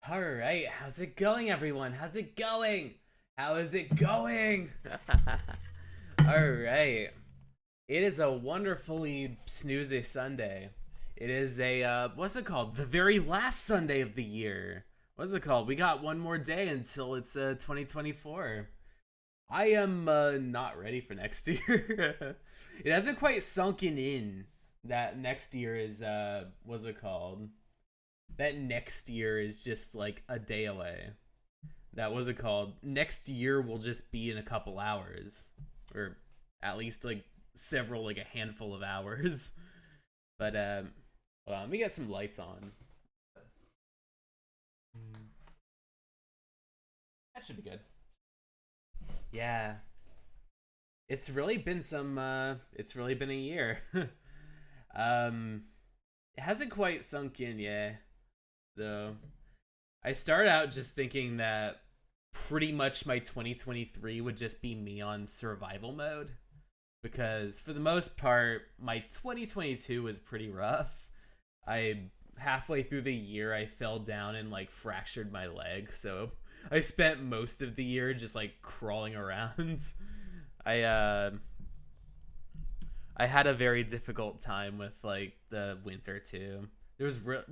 All right, how's it going, everyone? How's it going? How is it going? All right, it is a wonderfully snoozy Sunday. It is a what's it called? The very last Sunday of the year. What's it called? We got one more day until it's 2024. I am not ready for next year. It hasn't quite sunken in that next year is what's it called? That next year is just like a day away. That was it called? Next year will just be in a couple hours, or at least like several, like a handful of hours. But well, let me get some lights on. That should be good. Yeah, it's really been some. It's really been a year. um, it hasn't quite sunk in yet, though. I started out just thinking that pretty much my 2023 would just be me on survival mode because for the most part my 2022 was pretty rough. I halfway through the year I fell down and like fractured my leg, so I spent most of the year just like crawling around. I I had a very difficult time with like the winter too. There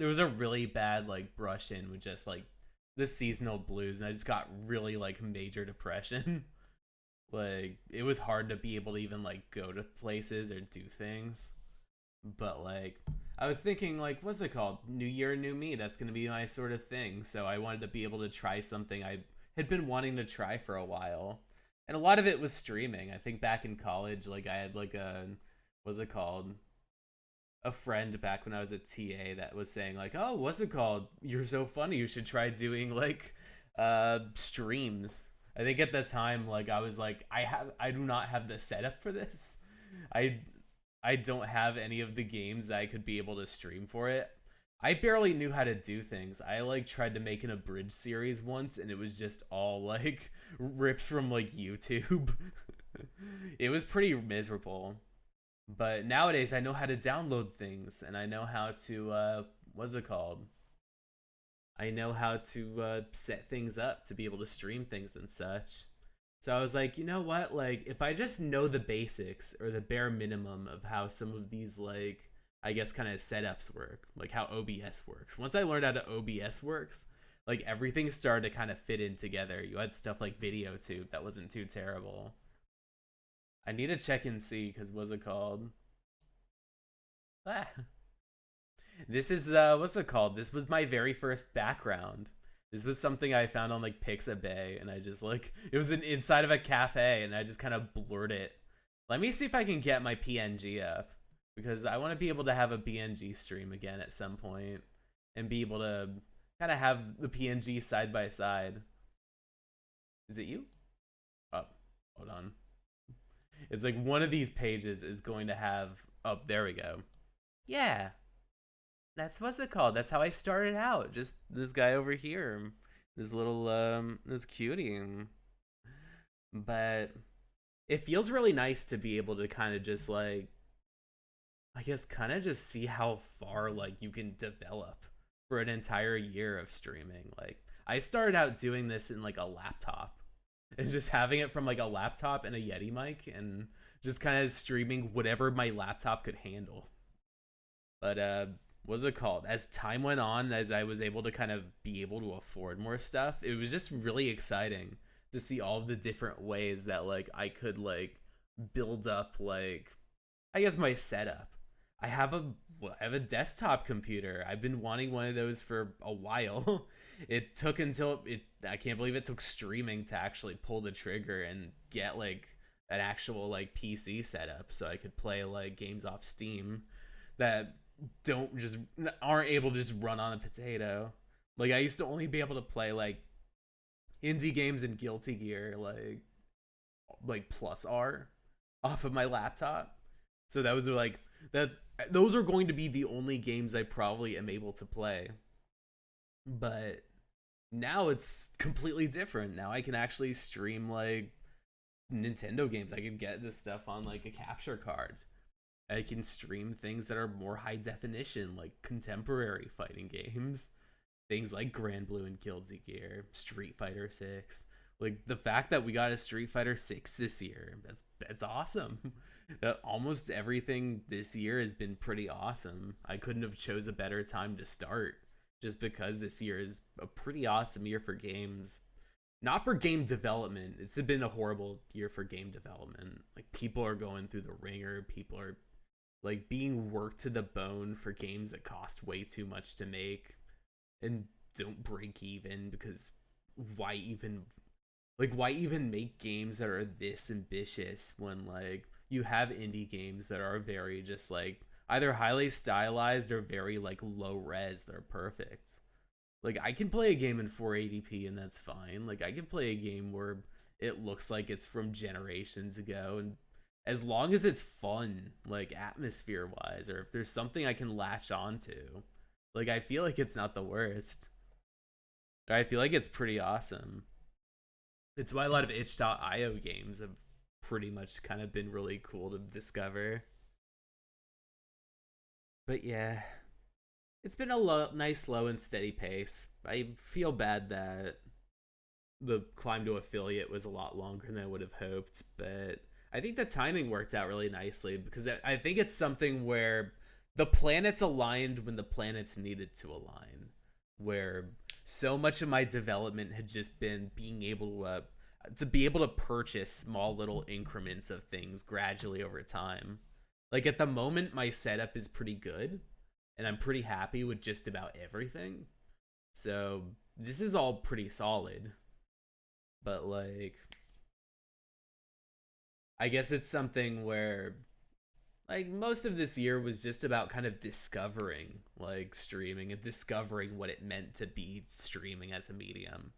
was a really bad like brush in with just like the seasonal blues, and I just got really like major depression. Like it was hard to be able to even like go to places or do things. But like I was thinking like what's it called? New year, new me. That's gonna be my sort of thing. So I wanted to be able to try something I had been wanting to try for a while. And a lot of it was streaming. I think back in college, like I had like a what's it called? A friend back when I was a TA that was saying like, "Oh, what's it called? You're so funny. You should try doing like streams." I think at the time like I was like I do not have the setup for this. I I don't have any of the games that I could be able to stream for it. I barely knew how to do things. I like tried to make an abridged series once and it was just all like rips from like YouTube. It was pretty miserable. But nowadays I know how to download things and I know how to what's it called? I know how to set things up to be able to stream things and such. So I was like, you know what? Like, if I just know the basics or the bare minimum of how some of these, like, I guess, kind of setups work, like how OBS works. Once I learned how to OBS works, like everything started to kind of fit in together. You had stuff like VideoTube that wasn't too terrible. I need to check and see because what's it called? Ah. This is what's it called? This was my very first background. This was something I found on like Pixabay, and I just like it was inside of a cafe, and I just kind of blurred it. Let me see if I can get my PNG up because I want to be able to have a PNG stream again at some point and be able to kind of have the PNG side by side. Is it you? Oh, hold on. It's like one of these pages is going to have. Oh, there we go. Yeah, that's what's it called. That's how I started out. Just this guy over here, this little this cutie. But it feels really nice to be able to kind of just like I guess kind of just see how far like you can develop for an entire year of streaming. Like I started out doing this in like a laptop and just having it from like a laptop and a Yeti mic and just kind of streaming whatever my laptop could handle. But what's it called? As time went on, as I was able to kind of be able to afford more stuff, it was just really exciting to see all of the different ways that like I could like build up like I guess my setup. I have a I have a desktop computer. I've been wanting one of those for a while. It took until it I can't believe it took streaming to actually pull the trigger and get like an actual like PC setup so I could play like games off Steam that don't just aren't able to just run on a potato. Like I used to only be able to play like indie games and Guilty Gear like plus R off of my laptop. So that was like that those are going to be the only games I probably am able to play. But now it's completely different. Now I can actually stream like Nintendo games. I can get this stuff on like a capture card. I can stream things that are more high definition, like contemporary fighting games. things like Grand Blue and Guilty Gear, Street Fighter 6. Like the fact that we got a Street Fighter 6 this year, that's awesome. Almost everything this year has been pretty awesome. I couldn't have chose a better time to start just because this year is a pretty awesome year for games. Not for game development. It's been a horrible year for game development. Like people are going through the ringer, people are like being worked to the bone for games that cost way too much to make and don't break even, because why even why even make games that are this ambitious when like you have indie games that are very just like either highly stylized or very like low res, they're perfect. Like I can play a game in 480p and that's fine. Like I can play a game where it looks like it's from generations ago, and as long as it's fun, like atmosphere wise, or if there's something I can latch onto, like I feel like it's not the worst. I feel like it's pretty awesome. It's why a lot of itch.io games have pretty much kind of been really cool to discover. But yeah, it's been a nice, slow, and steady pace. I feel bad that the climb to affiliate was a lot longer than I would have hoped, but I think the timing worked out really nicely because I think it's something where the planets aligned when the planets needed to align, where so much of my development had just been being able to be able to purchase small little increments of things gradually over time. Like at the moment, my setup is pretty good, and I'm pretty happy with just about everything. So this is all pretty solid. But like, I guess it's something where like most of this year was just about kind of discovering like streaming and discovering what it meant to be streaming as a medium.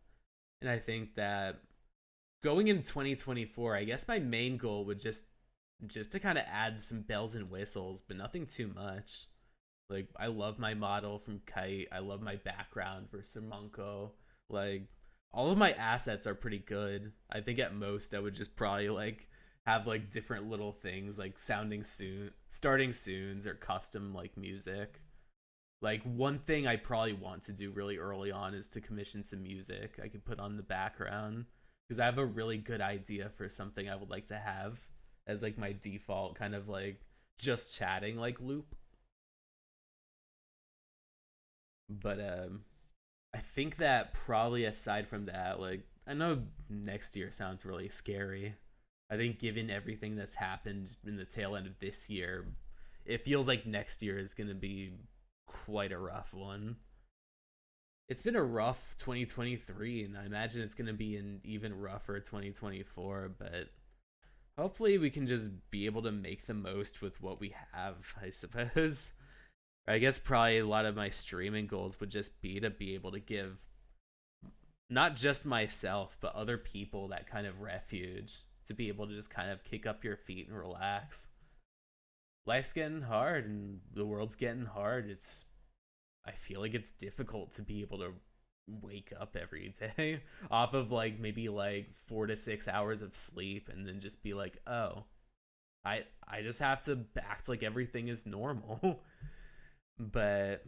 And I think that going in 2024, I guess my main goal would just to kind of add some bells and whistles, but nothing too much. Like I love my model from Kite. I love my background for Simonko. Like all of my assets are pretty good. I think at most I would just probably like have like different little things like starting soons or custom like music. Like one thing I probably want to do really early on is to commission some music I could put on the background, because I have a really good idea for something I would like to have as like my default kind of like just chatting like loop. But I think that probably aside from that, like I know next year sounds really scary. I think given everything that's happened in the tail end of this year, it feels like next year is going to be quite a rough one. It's been a rough 2023, and I imagine it's going to be an even rougher 2024, but hopefully we can just be able to make the most with what we have, I suppose. I guess probably a lot of my streaming goals would just be able to give not just myself, but other people that kind of refuge to be able to just kind of kick up your feet and relax. Life's getting hard and the world's getting hard. I feel like it's difficult to be able to wake up every day off of like maybe like 4 to 6 hours of sleep and then just be like, "Oh, I just have to act like everything is normal." But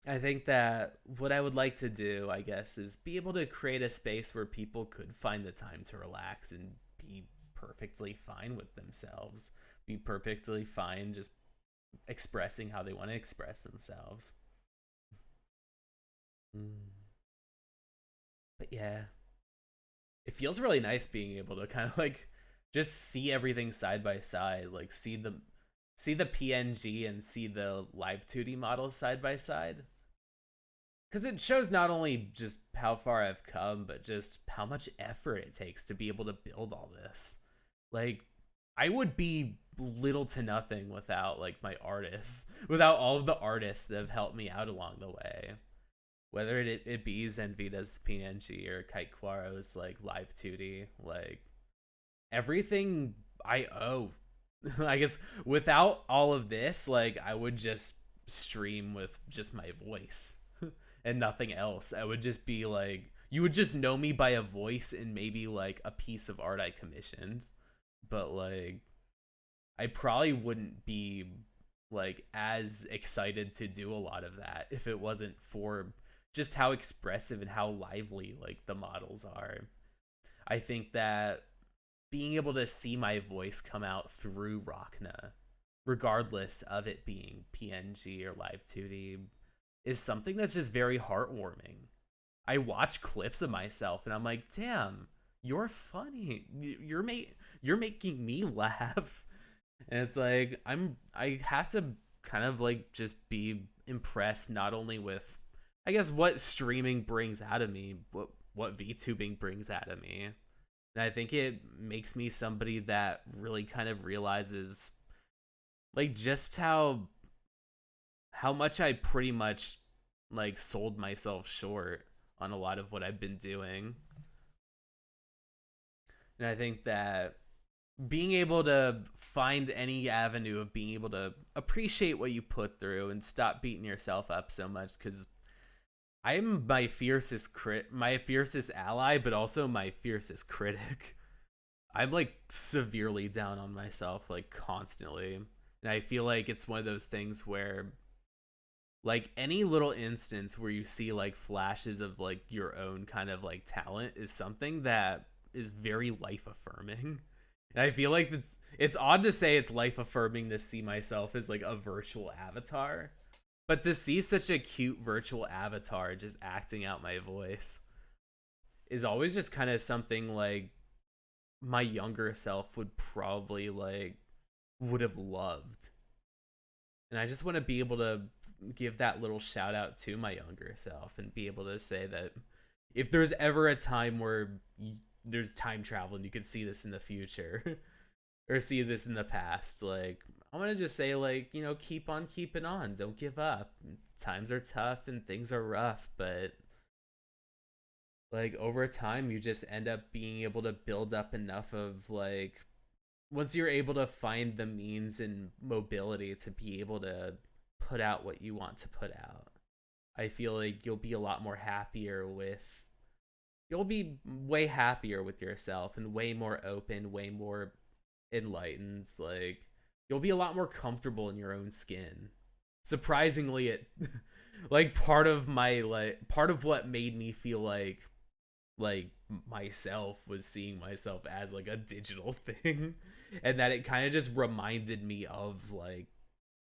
I think that what I would like to do, I guess, is be able to create a space where people could find the time to relax and be perfectly fine with themselves, be perfectly fine just expressing how they want to express themselves. Mm. But yeah, it feels really nice being able to kind of like just see everything side by side, like see the PNG and see the live 2D models side by side, because it shows not only just how far I've come, but just how much effort it takes to be able to build all this. Like, I would be little to nothing without like my artists, without all of the artists that have helped me out along the way. Whether it be Zenvita's PNG or Kite Quaro's like live 2D, like everything I owe. I guess without all of this, like I would just stream with just my voice and nothing else. I would just be like, you would just know me by a voice and maybe like a piece of art I commissioned. But like, I probably wouldn't be like as excited to do a lot of that if it wasn't for just how expressive and how lively like the models are. I think that being able to see my voice come out through Rachna, regardless of it being PNG or live 2D, is something that's just very heartwarming. I watch clips of myself and I'm like, damn, you're funny. You're making me laugh. And it's like I have to kind of like just be impressed not only with I guess what streaming brings out of me, what VTubing brings out of me. And I think it makes me somebody that really kind of realizes like just how much I pretty much like sold myself short on a lot of what I've been doing. And I think that being able to find any avenue of being able to appreciate what you put through and stop beating yourself up so much, because I'm my fiercest ally, but also my fiercest critic. I'm like severely down on myself like constantly. And I feel like it's one of those things where like any little instance where you see like flashes of like your own kind of like talent is something that is very life affirming. And I feel like it's odd to say it's life affirming to see myself as like a virtual avatar, but to see such a cute virtual avatar just acting out my voice is always just kind of something like my younger self would probably like would have loved. And I just want to be able to give that little shout out to my younger self and be able to say that if there's ever a time where there's time travel and you could see this in the future or see this in the past, like I want to just say like, you know, keep on keeping on, don't give up. Times are tough and things are rough, but like over time you just end up being able to build up enough of like once you're able to find the means and mobility to be able to put out what you want to put out, I feel like you'll be a lot more happier with you'll be way happier with yourself and way more open, way more enlightened. Like you'll be a lot more comfortable in your own skin. Surprisingly, it like part of what made me feel like myself was seeing myself as like a digital thing, and that it kind of just reminded me of like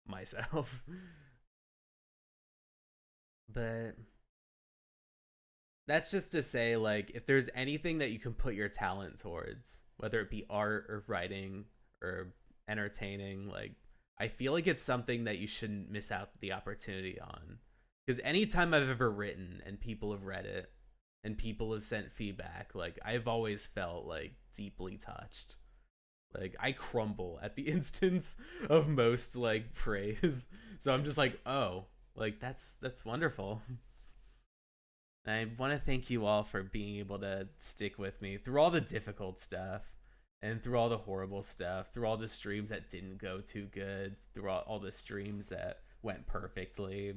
myself. But that's just to say like if there's anything that you can put your talent towards, whether it be art or writing or entertaining, like I feel like it's something that you shouldn't miss out the opportunity on, because anytime I've ever written and people have read it and people have sent feedback, like I've always felt like deeply touched. Like I crumble at the instance of most like praise. So I'm just like, oh, like that's wonderful. I want to thank you all for being able to stick with me through all the difficult stuff and through all the horrible stuff, through all the streams that didn't go too good, through all the streams that went perfectly.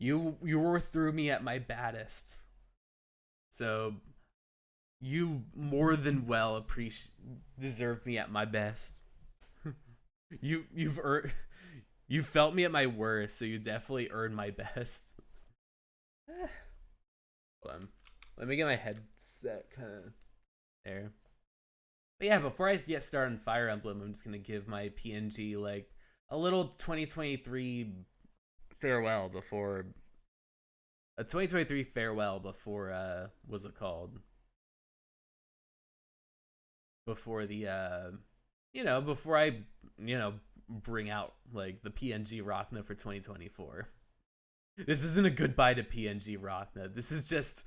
You were through me at my baddest. So you more than well deserve me at my best. You felt me at my worst, so you definitely earned my best. Hold on. Let me get my headset kind of there. But yeah, before I get started on Fire Emblem, I'm just going to give my PNG like a little 2023 farewell before a 2023 farewell before what's it called? Before the before I, bring out like the PNG Rachna for 2024. This isn't a goodbye to PNG Rachna. This is just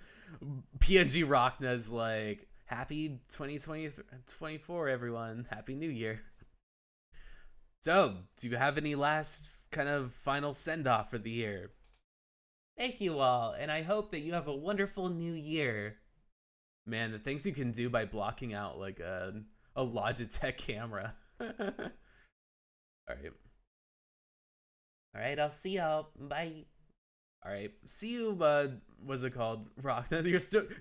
PNG Rachna's like happy 2024, everyone. Happy New Year. So, do you have any last kind of final send off for the year? Thank you all, and I hope that you have a wonderful new year. Man, the things you can do by blocking out like a Logitech camera. All right, I'll see y'all. Bye. All right, see you. What's it called? Rachna,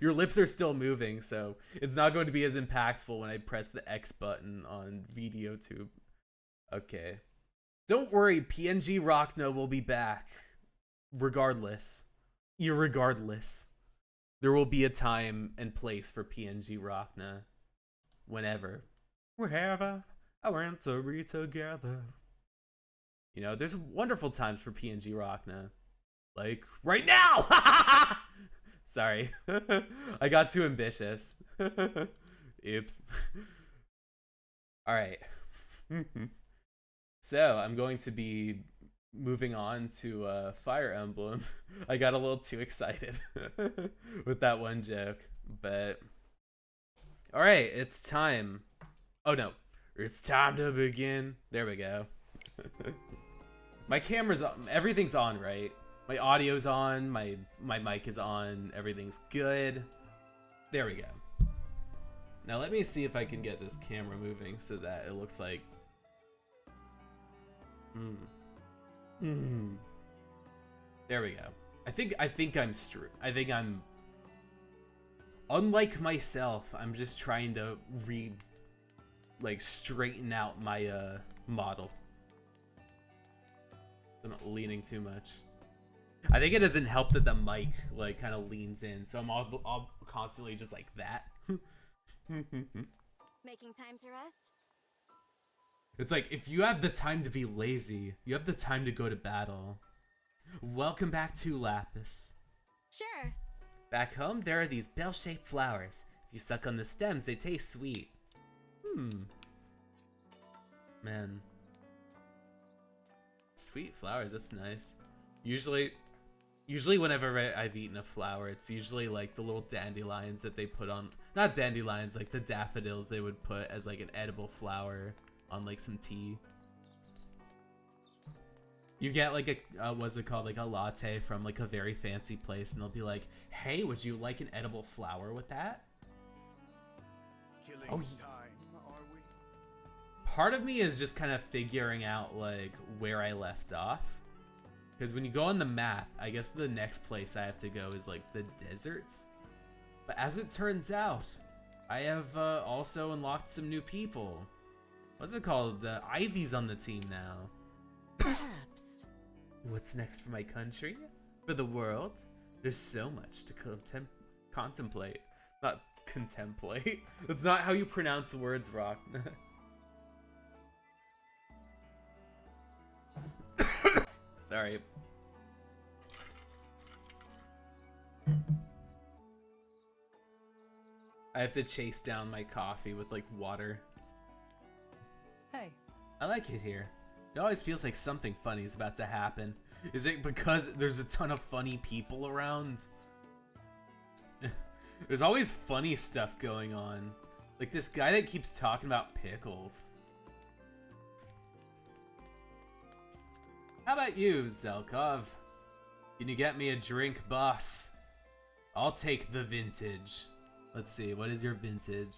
your lips are still moving, so it's not going to be as impactful when I press the X button on VideoTube. Okay, don't worry, PNG Rachna will be back. regardless, irregardless, there will be a time and place for PNG Rachna. Whenever. Wherever I want to be together. You know, there's wonderful times for PNG Rachna. Like, right now! Sorry. I got too ambitious. Oops. Alright. So, I'm going to be moving on to Fire Emblem. I got a little too excited with that one joke. But, alright, it's time. Oh no. It's time to begin. There we go. My camera's on. Everything's on, right? My audio's on. My mic is on. Everything's good. There we go. Now let me see if I can get this camera moving so that it looks like. There we go. I think I'm I think I'm. Unlike myself, I'm just trying to straighten out my model. I'm not leaning too much. I think it doesn't help that the mic like kind of leans in, so I'm all constantly just like that. Making time to rest? It's like, if you have the time to be lazy, you have the time to go to battle. Welcome back to Lapis. Sure. Back home, there are these bell-shaped flowers. If you suck on the stems, they taste sweet. Man. Sweet flowers, that's nice. Usually whenever I've eaten a flower, it's usually like the little dandelions that they put on, not dandelions, like the daffodils they would put as like an edible flower on like some tea. You get like a, what's it called, like a latte from like a very fancy place and they'll be like, hey, would you like an edible flower with that? Killing time, are we? Part of me is just kind of figuring out like where I left off. Because when you go on the map, I guess the next place I have to go is like the deserts. But as it turns out, I have also unlocked some new people. What's it called? Ivy's on the team now. Perhaps. What's next for my country? For the world? There's so much to contemplate. Not contemplate. That's not how you pronounce words, Rock. Sorry. I have to chase down my coffee with like water. Hey. I like it here. It always feels like something funny is about to happen. Is it because there's a ton of funny people around? There's always funny stuff going on. Like this guy that keeps talking about pickles. How about you, Zelkov? Can you get me a drink, boss? I'll take the vintage. Let's see, what is your vintage?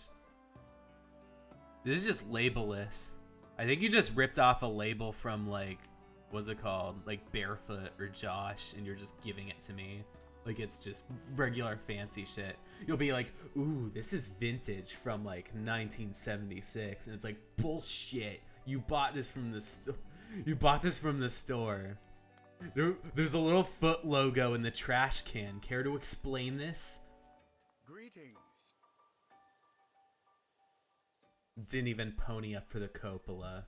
This is just labelless. I think you just ripped off a label from like, what's it called? Like Barefoot or Josh, and you're just giving it to me. Like it's just regular fancy shit. You'll be like, ooh, this is vintage from like 1976. And it's like, bullshit. You bought this from the store. You bought this from the store. There's a little foot logo in the trash can. Care to explain this? Greetings. Didn't even pony up for the Coppola.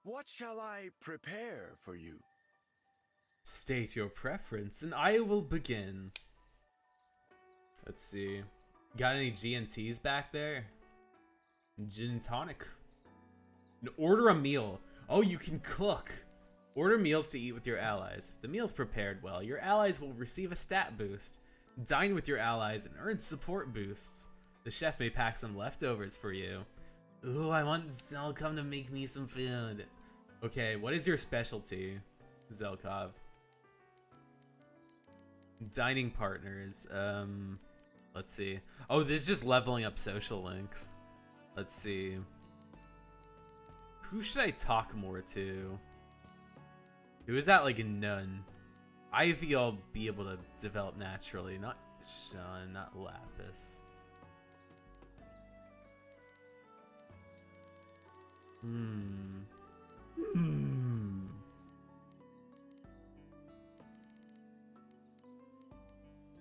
What shall I prepare for you? State your preference and I will begin. Let's see. Got any G&Ts back there? Gin and tonic. Order a meal. Oh, you can cook. Order meals to eat with your allies. If the meal's prepared well, your allies will receive a stat boost. Dine with your allies and earn support boosts. The chef may pack some leftovers for you. Ooh, I want Zelkov to make me some food. Okay, what is your specialty, Zelkov? Dining partners. Let's see. Oh, this is just leveling up social links. Let's see. Who should I talk more to? Who is that, like a nun? Ivy I'll be able to develop naturally. Not Sean, not Lapis.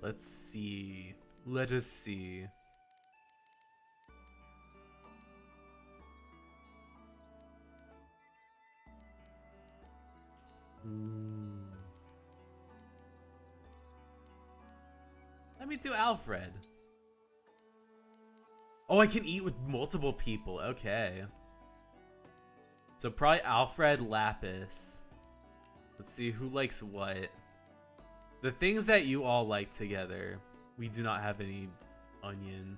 Let's see. Let us see. Let me do Alfred. Oh, I can eat with multiple people. Okay. So probably Alfred, Lapis. Let's see who likes what. The things that you all like together. We do not have any onion.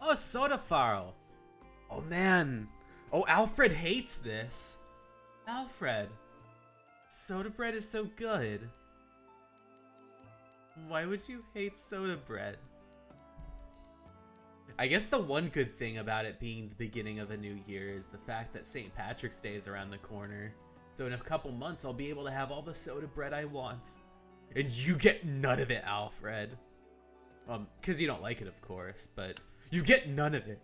Oh, soda farl. Oh man. Oh, Alfred hates this. Alfred. Soda bread is so good. Why would you hate soda bread? I guess the one good thing about it being the beginning of a new year is the fact that St. Patrick's Day is around the corner. So in a couple months, I'll be able to have all the soda bread I want. And you get none of it, Alfred. Because you don't like it, of course, but you get none of it.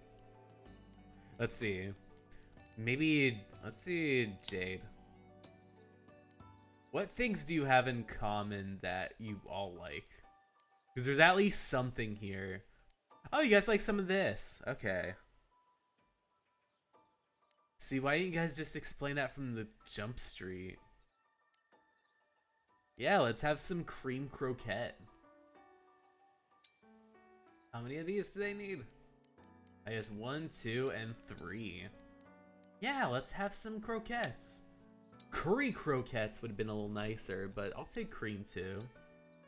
Let's see. Maybe, let's see, Jade. What things do you have in common that you all like? Because there's at least something here. Oh, you guys like some of this. Okay. See, why didn't you guys just explain that from the jump street? Yeah, let's have some cream croquette. How many of these do they need? I guess 1, 2, and 3. Yeah, let's have some croquettes. Curry croquettes would have been a little nicer, but I'll take cream too.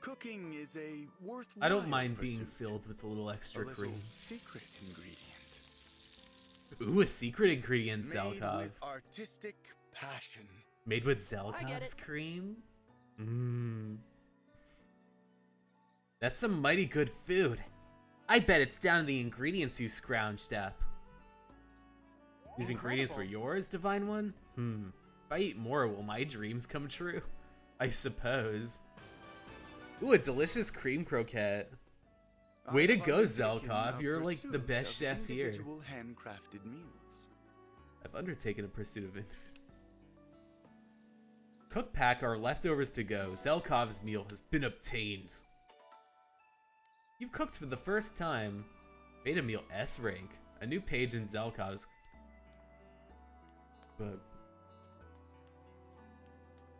Cooking is a worthwhile I don't mind being pursuit. filled with a little extra A little cream. secret ingredient. Ooh, a secret ingredient, Made Zelkov. with artistic passion. Made with I get Zelkov's it. cream? Mmm. That's some mighty good food. I bet it's down to the ingredients you scrounged up. These ingredients were yours, Divine One? If I eat more, will my dreams come true? I suppose. Ooh, a delicious cream croquette. Way to I've go, undertaken Zelkov. a You're like the pursuit best of chef here. individual handcrafted meals. I've undertaken a pursuit of it. Cook pack our leftovers to go. Zelkov's meal has been obtained. You've cooked for the first time. Made a meal S rank. A new page in Zelkov's. But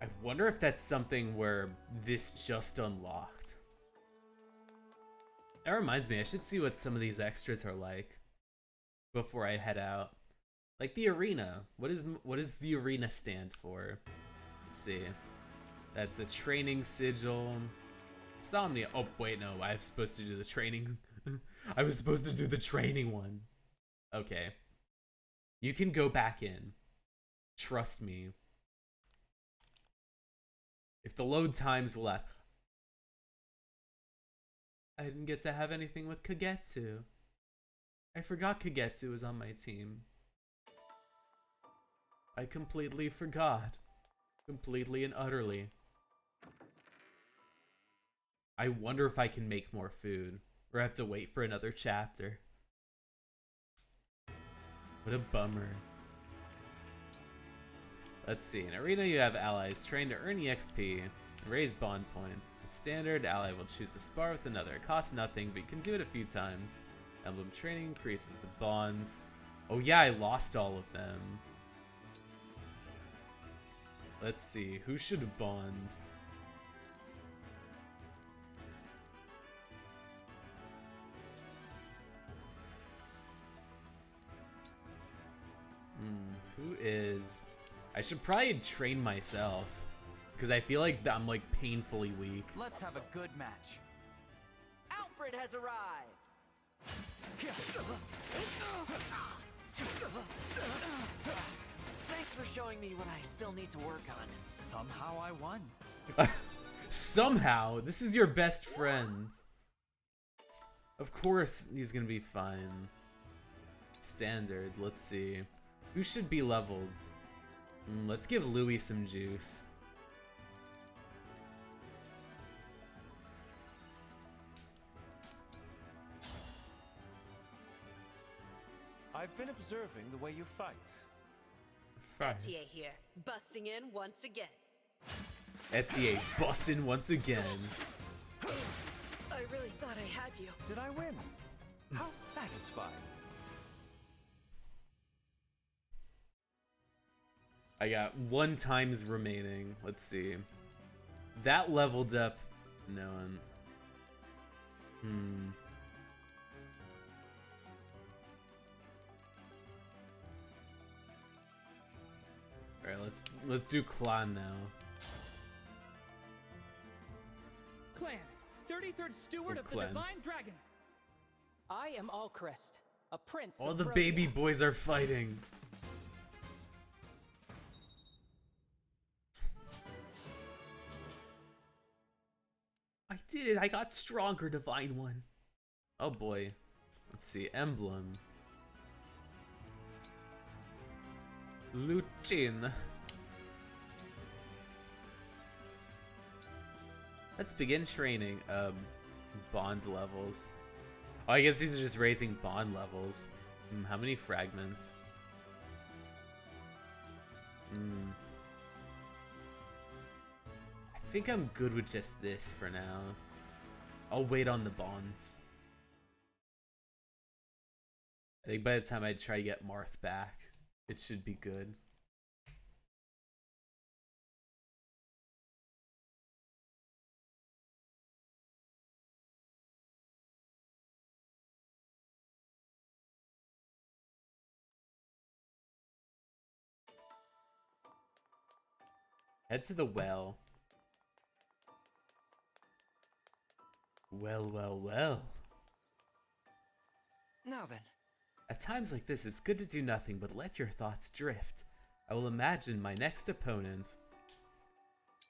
I wonder if that's something where this just unlocked. That reminds me, I should see what some of these extras are like before I head out. Like the arena. What does the arena stand for? Let's see. That's a training sigil. Insomnia. Oh wait, no. I'm supposed to do the training. I was supposed to do the training one. Okay. You can go back in. Trust me. If the load times will last. I didn't get to have anything with Kagetsu. I forgot Kagetsu was on my team. I completely forgot. Completely and utterly. I wonder if I can make more food. Or have to wait for another chapter. What a bummer. Let's see. In Arena, you have allies trained to earn EXP and raise bond points. A standard ally will choose to spar with another. It costs nothing, but you can do it a few times. Emblem training increases the bonds. Oh yeah, I lost all of them. Let's see. Who should bond? Who is... I should probably train myself. Because I feel like I'm like painfully weak. Let's have a good match. Alfred has arrived. Thanks for showing me what I still need to work on. Somehow I won. Somehow, this is your best friend. Of course he's gonna be fine. Standard, let's see. Who should be leveled? Let's give Louis some juice. I've been observing the way you fight. Fine. Tia here, busting in once again. Etier bussin' once again. I really thought I had you. Did I win? How satisfying. I got 1 times remaining. Let's see. That leveled up. No one. Alright, let's do Clan now. Clan, 33rd Steward of the Clan. Divine Dragon. I am Allcrest, a prince All of the Brodia. baby boys are fighting. I did it. I got stronger, Divine One. Oh boy. Let's see. Emblem. Luchin. Let's begin training. Bonds levels. Oh, I guess these are just raising bond levels. How many fragments? I think I'm good with just this for now. I'll wait on the bonds. I think by the time I try to get Marth back, it should be good. Head to the well. Well, well, well. Now then, At times like this, it's good to do nothing but let your thoughts drift. I will imagine my next opponent.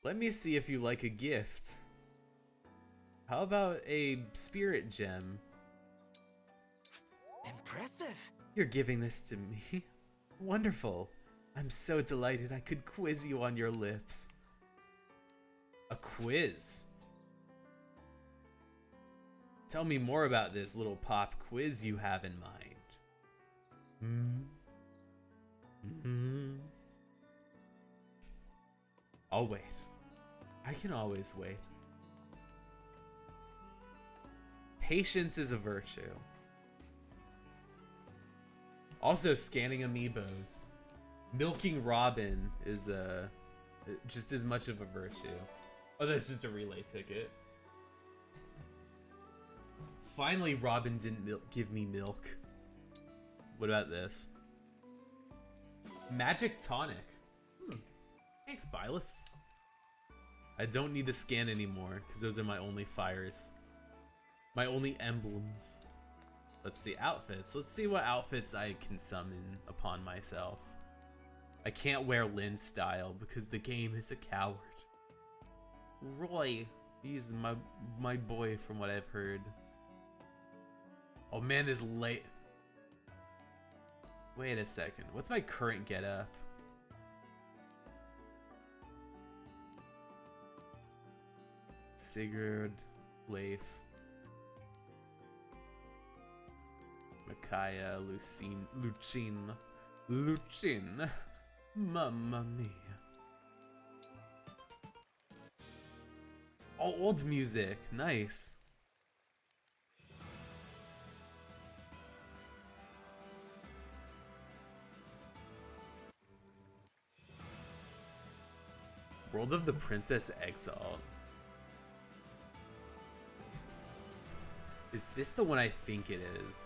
Let me see if you like a gift. How about a spirit gem? impressive. You're giving this to me? Wonderful. I'm so delighted I could quiz you on your lips. A quiz? Tell me more about this little pop quiz you have in mind. I'll wait. I can always wait. Patience is a virtue. Also, scanning amiibos. Milking Robin is just as much of a virtue. Oh, that's just a relay ticket. Finally, Robin didn't give me milk. What about this? Magic Tonic. Thanks, Byleth. I don't need to scan anymore, because those are my only fires. My only emblems. Let's see, outfits. Let's see what outfits I can summon upon myself. I can't wear Lynn's style, because the game is a coward. Roy. He's my boy from what I've heard. Oh man, is late. Wait a second. What's my current getup? Sigurd, Leif, Micaiah, Lucin. Mamma mia. Oh, old music. Nice. World of the Princess Exile. Is this the one I think it is?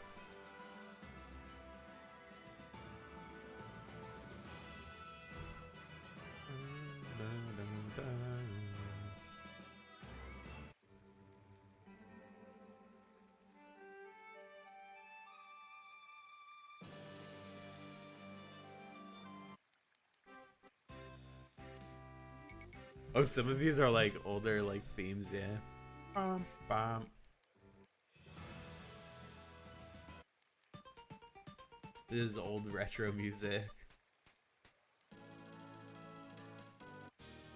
Oh, some of these are like older like themes, yeah. This is old retro music.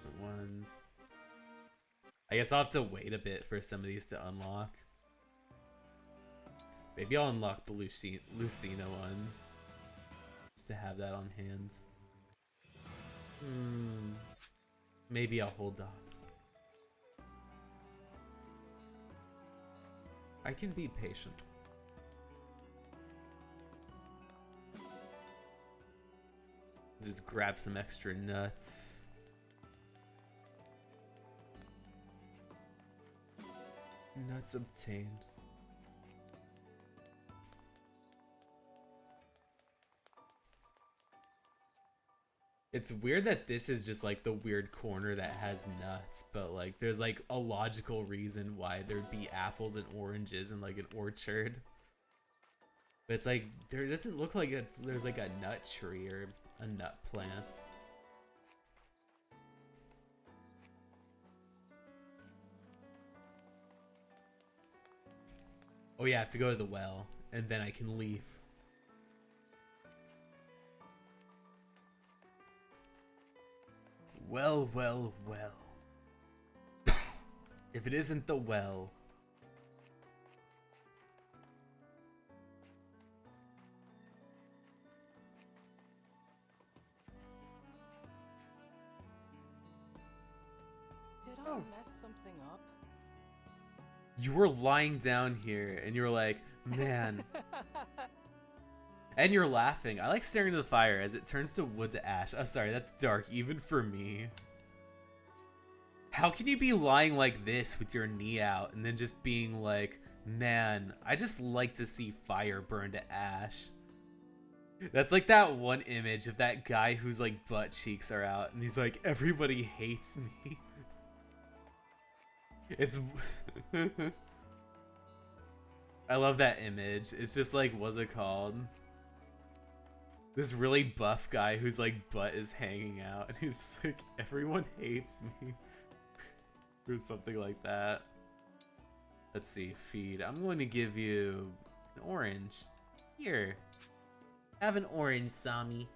Different ones. I guess I'll have to wait a bit for some of these to unlock. Maybe I'll unlock the Lucina one. Just to have that on hand. Maybe I'll hold off. I can be patient. Just grab some extra nuts. Nuts obtained. It's weird that this is just like the weird corner that has nuts, but like there's like a logical reason why there'd be apples and oranges in like an orchard. But it's like there doesn't look like there's like a nut tree or a nut plant. Oh yeah, I have to go to the well and then I can leave. Well, well, well. If it isn't the well. Did I mess something up? You were lying down here and you're like, man. And you're laughing. I like staring into the fire as it turns to wood to ash. Oh, sorry, that's dark, even for me. How can you be lying like this with your knee out and then just being like, man, I just like to see fire burn to ash. That's like that one image of that guy whose like butt cheeks are out and he's like, everybody hates me. It's... I love that image. It's just like, what's it called? This really buff guy whose like butt is hanging out and he's just like, everyone hates me. Or something like that. Let's see, feed. I'm going to give you an orange. Here. Have an orange, Sami.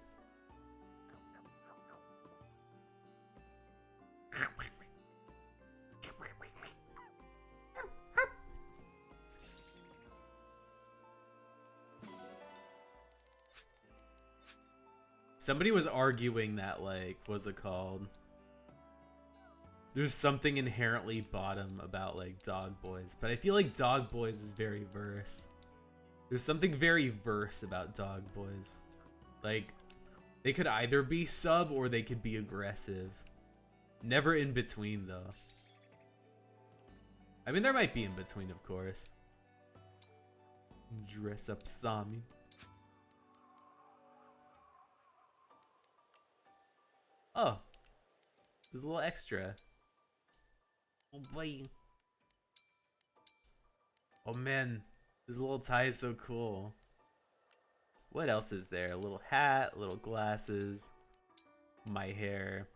Somebody was arguing that, like, what's it called? There's something inherently bottom about, like, Dog Boys. But I feel like Dog Boys is very verse. There's something very verse about Dog Boys. Like, they could either be sub or they could be aggressive. Never in between, though. I mean, there might be in between, of course. Dress up Sami. Oh. There's a little extra. Oh boy. Oh man. This little tie is so cool. What else is there? A little hat, little glasses, my hair.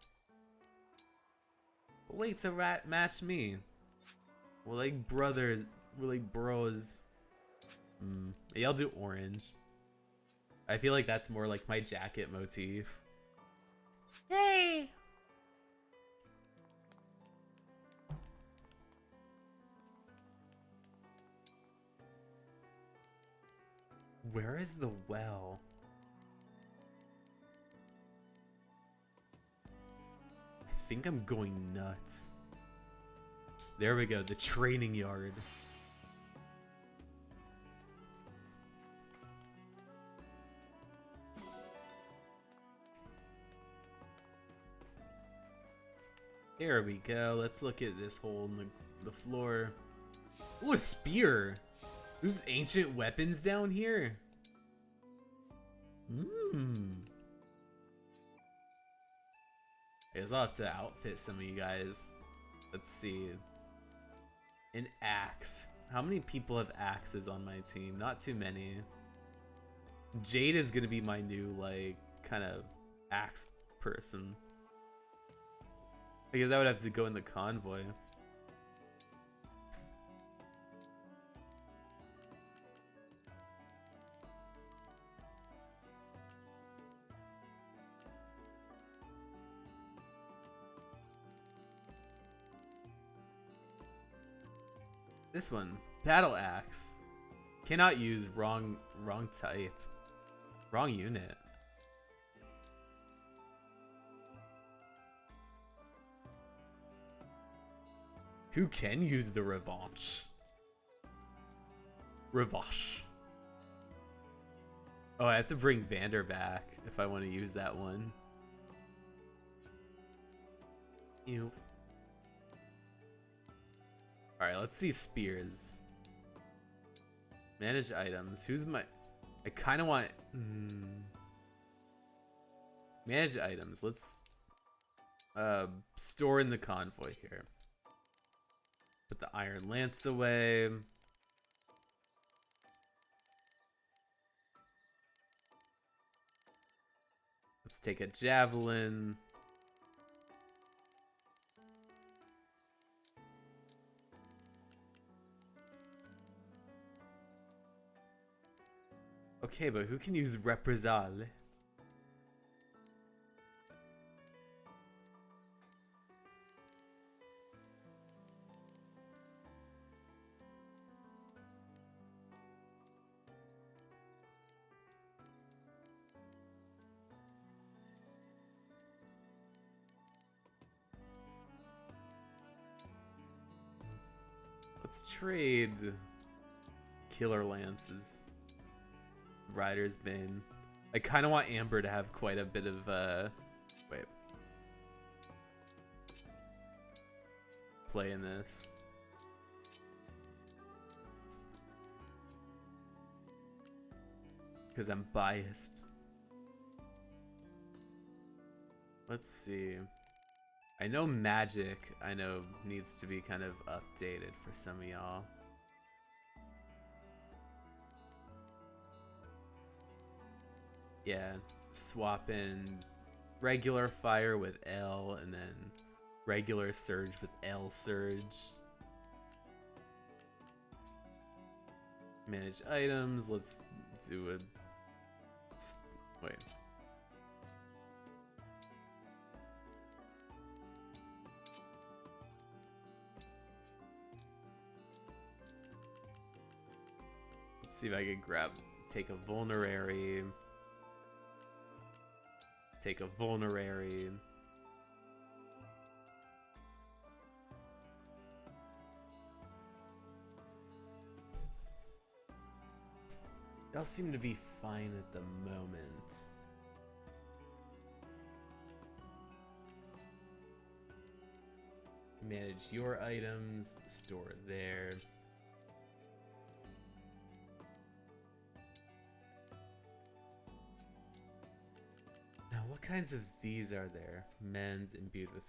Wait to match me. We're like brothers. We're like bros. Yeah, I'll do orange. I feel like that's more like my jacket motif. Yay! Where is the well? I think I'm going nuts. There we go, the training yard. There we go. Let's look at this hole in the floor. Ooh, a spear. There's ancient weapons down here. I guess I'll have to outfit some of you guys. Let's see. An axe. How many people have axes on my team? Not too many. Jade is gonna be my new, like, kind of axe person. I guess I would have to go in the convoy. This one, battle axe. Cannot use wrong type. Wrong unit. Who can use the revanche? Revache. Oh, I have to bring Vander back if I want to use that one. Ew. Alright, let's see spears. Manage items. Who's my... I kind of want... Manage items. Let's store in the convoy here. Put the iron lance away. Let's take a javelin. Okay, but who can use Represale? Let's trade Killer Lances. Rider's Bane. I kind of want Amber to have quite a bit of, wait. Play in this. Because I'm biased. Let's see. I know magic, needs to be kind of updated for some of y'all. Yeah, swap in regular fire with L and then regular surge with L surge. Manage items, let's do a... wait. Let's see if I can take a vulnerary. Take a vulnerary. Y'all seem to be fine at the moment. Manage your items, store there. Now, what kinds of these are there? Men's imbued with...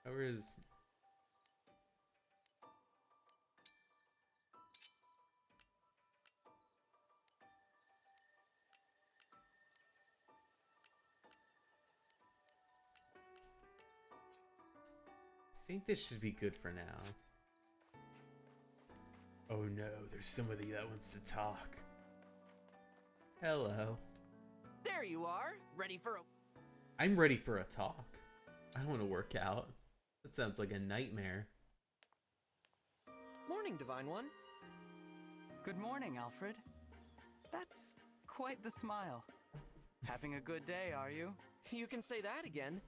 How is... I think this should be good for now. Oh no, there's somebody that wants to talk. Hello. There you are, ready for a... I'm ready for a talk. I don't want to work out. That sounds like a nightmare. Morning, Divine One. Good morning, Alfred. That's quite the smile. Having a good day, are you? You can say that again.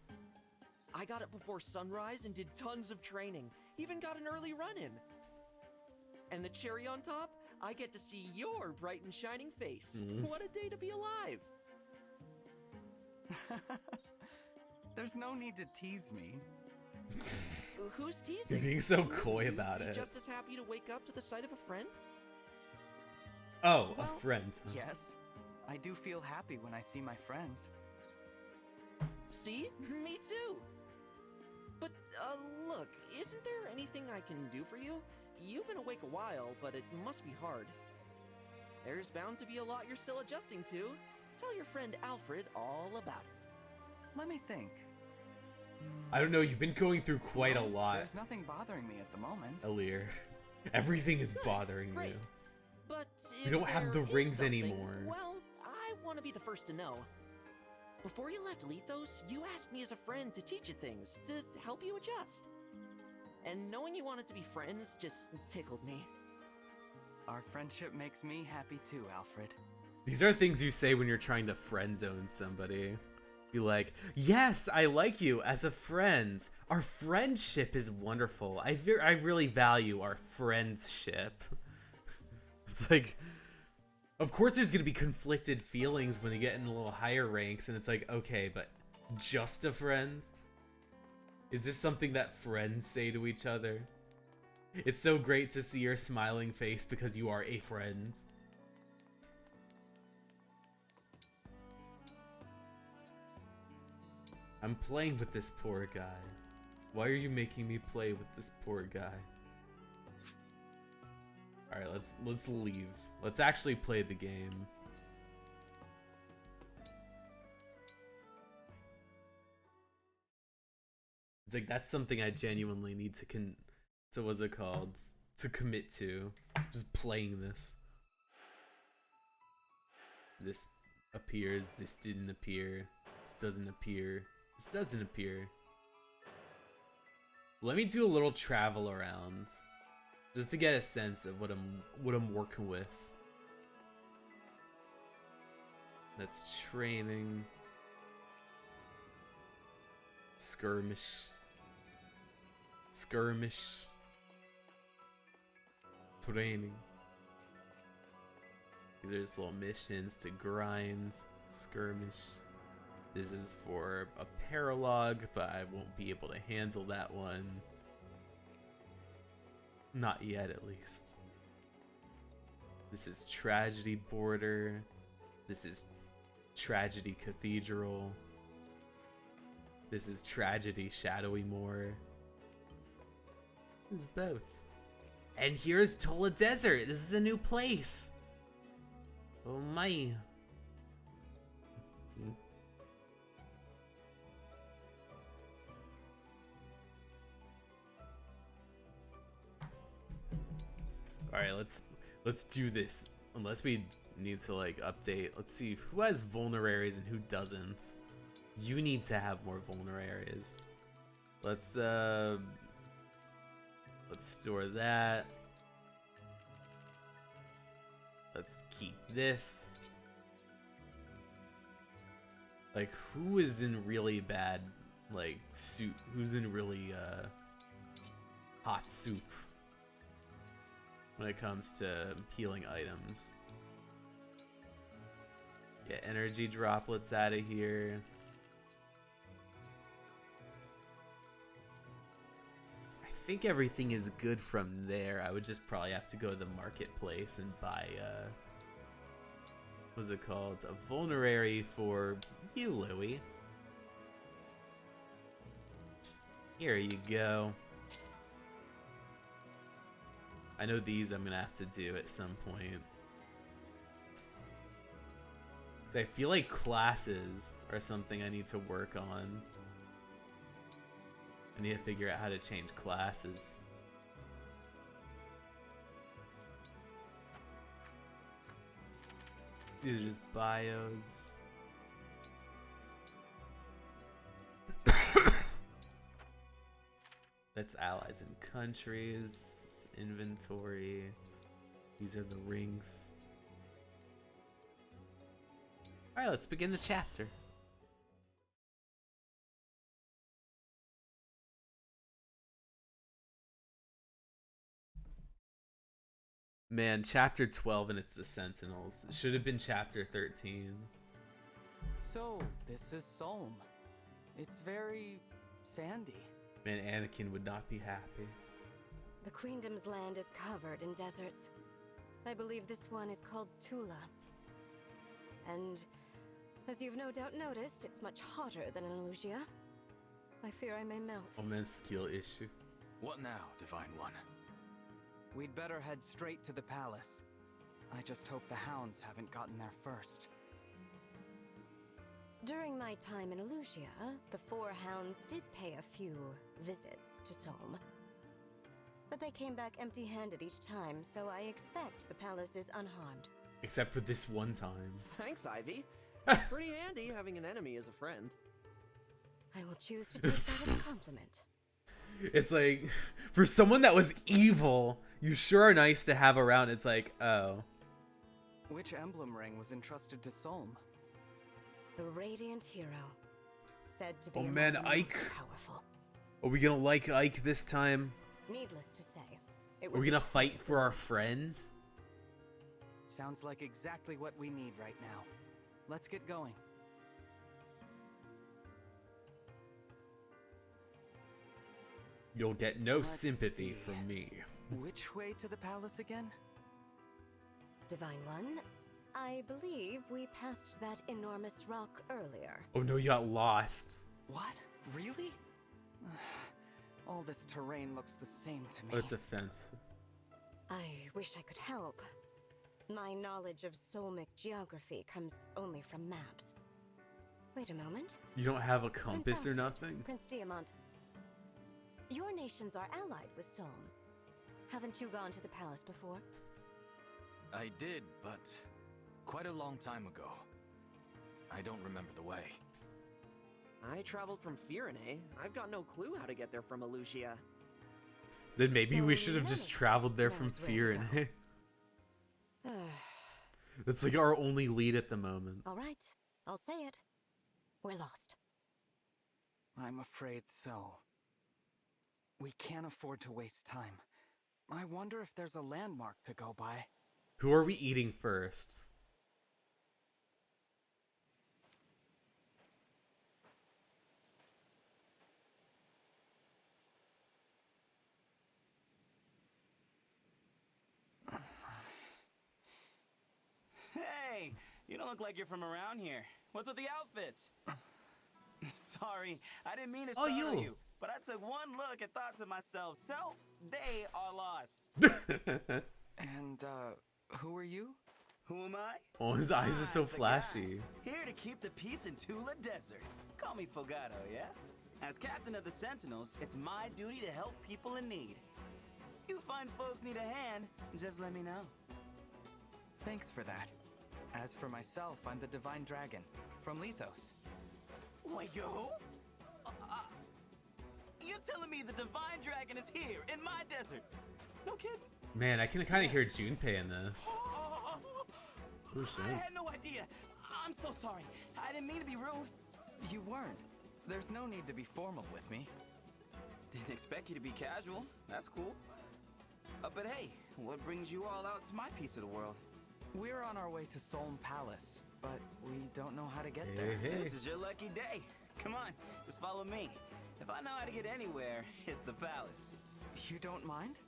I got up before sunrise and did tons of training. Even got an early run-in. And the cherry on top, I get to see your bright and shining face. What a day to be alive! There's no need to tease me. Who's teasing? You're being so coy about You it. just as happy to wake up to the sight of a friend? Oh, Well, a friend. Yes, I do feel happy when I see my friends. See? Me too! But, look, isn't there anything I can do for you? You've been awake a while, but it must be hard. There's bound to be a lot you're still adjusting to. Tell your friend Alfred all about it. Let me think. I don't know, you've been going through quite a No, lot, There's nothing bothering me at the moment. Alir. Everything is bothering Great. you. But We if don't have there the is rings something, anymore. Well, I want to be the first to know. Before you left Lethos, you asked me as a friend to teach you things, to help you adjust. And knowing you wanted to be friends just tickled me. Our friendship makes me happy too, Alfred. These are things you say when you're trying to friend zone somebody. Be like, yes, I like you as a friend. Our friendship is wonderful. I really value our friendship. It's like, of course there's gonna be conflicted feelings when you get in a little higher ranks, and it's like, okay, but just a friend? Is this something that friends say to each other? It's so great to see your smiling face because you are a friend. I'm playing with this poor guy. Why are you making me play with this poor guy? Alright, let's leave. Let's actually play the game. It's like, that's something I genuinely need to what's it called? To commit to. Just playing this. This appears, this didn't appear, this doesn't appear, this doesn't appear. Let me do a little travel around. Just to get a sense of what I'm working with. That's training. Skirmish. Skirmish. Training. These are just little missions to grind. Skirmish. This is for a paralogue, but I won't be able to handle that one. Not yet, at least. This is Tragedy Border. This is Tragedy Cathedral. This is Tragedy Shadowy Moor. This is boats. And here's Tola Desert. This is a new place. Oh my. Alright, let's do this. Unless we need to like update. Let's see who has vulneraries and who doesn't. You need to have more vulneraries. Let's store that. Let's keep this. Like, who is in really bad like soup? Who's in really hot soup when it comes to healing items? Get energy droplets out of here. I think everything is good from there. I would just probably have to go to the marketplace and buy what's it called? A vulnerary for you, Louie. Here you go. I know these I'm gonna have to do at some point. 'Cause I feel like classes are something I need to work on. I need to figure out how to change classes. These are just bios. That's allies and countries. Inventory. These are the rings. Alright, let's begin the chapter. Man, chapter 12 and it's the Sentinels. It should have been chapter 13. So, this is Solm. It's very sandy. Man, Anakin would not be happy. The Queendom's land is covered in deserts. I believe this one is called Tula. And as you've no doubt noticed, it's much hotter than in Lugia. I fear I may melt. Oh man, skill issue. What now, Divine One? We'd better head straight to the palace. I just hope the hounds haven't gotten there first. During my time in Elusia, the four hounds did pay a few visits to Solm. But they came back empty-handed each time, so I expect the palace is unharmed. Except for this one time. Thanks, Ivy. Pretty handy having an enemy as a friend. I will choose to take that as a compliment. It's like, for someone that was evil, you sure are nice to have around. It's like, oh. Which emblem ring was entrusted to Solm? The Radiant Hero, said to be Oh among man, the most Ike. powerful. Are we gonna like Ike this time? Needless to say, it Are would we be gonna quite fight a for our feat. friends? Sounds like exactly what we need right now. Let's get going. You'll get no Let's sympathy see. from me. Which way to the palace again? Divine One, I believe we passed that enormous rock earlier. Oh no, you got lost. What? Really? All this terrain looks the same to me. Oh, it's a fence. I wish I could help. My knowledge of Solmic geography comes only from maps. Wait a moment. You don't have a compass or Alfred, nothing? Prince Diamant. Your nations are allied with Solm. Haven't you gone to the palace before? I did, but quite a long time ago. I don't remember the way. I traveled from Firene. I've got no clue how to get there from Elusia. Then maybe So we should have none just of traveled us there from knows where to fear and go. that's like our only lead at the moment. All right, I'll say it. We're lost. I'm afraid so. We can't afford to waste time. I wonder if there's a landmark to go by. Who are we eating first? Hey, you don't look like you're from around here. What's with the outfits? Sorry, I didn't mean to Oh, startle you. you, but I took one look and thought to myself, self, they are lost. And, who are you? Who am I? Oh, his eyes are so I'm the guy, flashy. Here to keep the peace in Tula Desert. Call me Fogato, yeah? As captain of the Sentinels, it's my duty to help people in need. You find folks need a hand, just let me know. Thanks for that. As for myself, I'm the Divine Dragon, from Lethos. Wait, you who? You're telling me the Divine Dragon is here, in my desert? No kidding? Man, I can kind of hear Junpei in this. Oh, I shit. had no idea. I'm so sorry. I didn't mean to be rude. You weren't. There's no need to be formal with me. Didn't expect you to be casual. That's cool. But hey, what brings you all out to my piece of the world? We're on our way to Solm Palace, but we don't know how to get Hey, there. hey. This is your lucky day. Come on, just follow me. If I know how to get anywhere, it's the palace. You don't mind?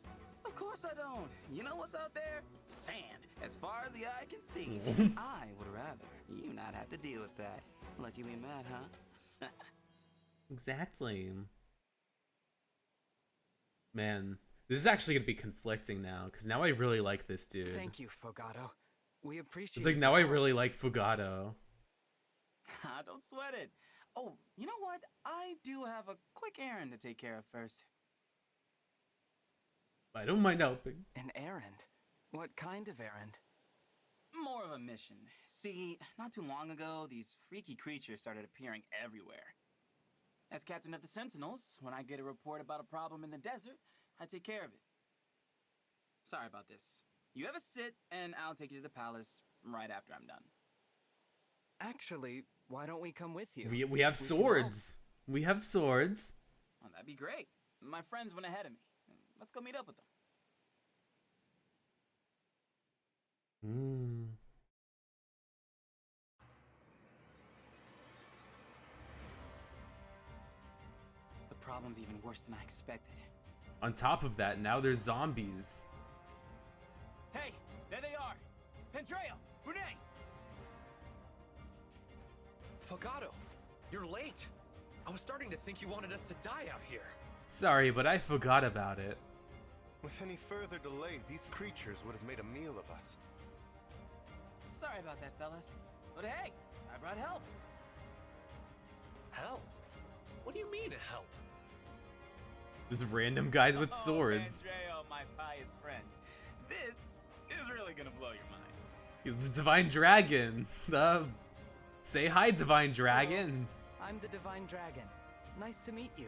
Of course I don't. You know what's out there? Sand, as far as the eye can see. I would rather you not have to deal with that. Lucky we met, huh? Exactly. Man, this is actually gonna be conflicting now, because now I really like this dude. Thank you, Fogato. We appreciate It's like now I really like Fugato. Don't sweat it. Oh, you know what? I do have a quick errand to take care of first. I don't mind helping. An errand? What kind of errand? More of a mission. See, not too long ago, these freaky creatures started appearing everywhere. As captain of the Sentinels, when I get a report about a problem in the desert, I take care of it. Sorry about this. You have a sit, and I'll take you to the palace right after I'm done. Actually, why don't we come with you? We have can help. swords. We have swords. Oh, that'd be great. My friends went ahead of me. Let's go meet up with them. Mm. The problem's even worse than I expected. On top of that, now there's zombies. Hey, there they are! Pandrea! Renee! Fogato, you're late. I was starting to think you wanted us to die out here. Sorry, but I forgot about it. With any further delay, these creatures would have made a meal of us. Sorry about that, fellas. But hey, I brought help. Help? What do you mean, help? Just random guys with swords. Pandrea, my pious friend. This is really gonna blow your mind. He's the Divine Dragon. Say hi, Divine Dragon. I'm the Divine Dragon. Nice to meet you.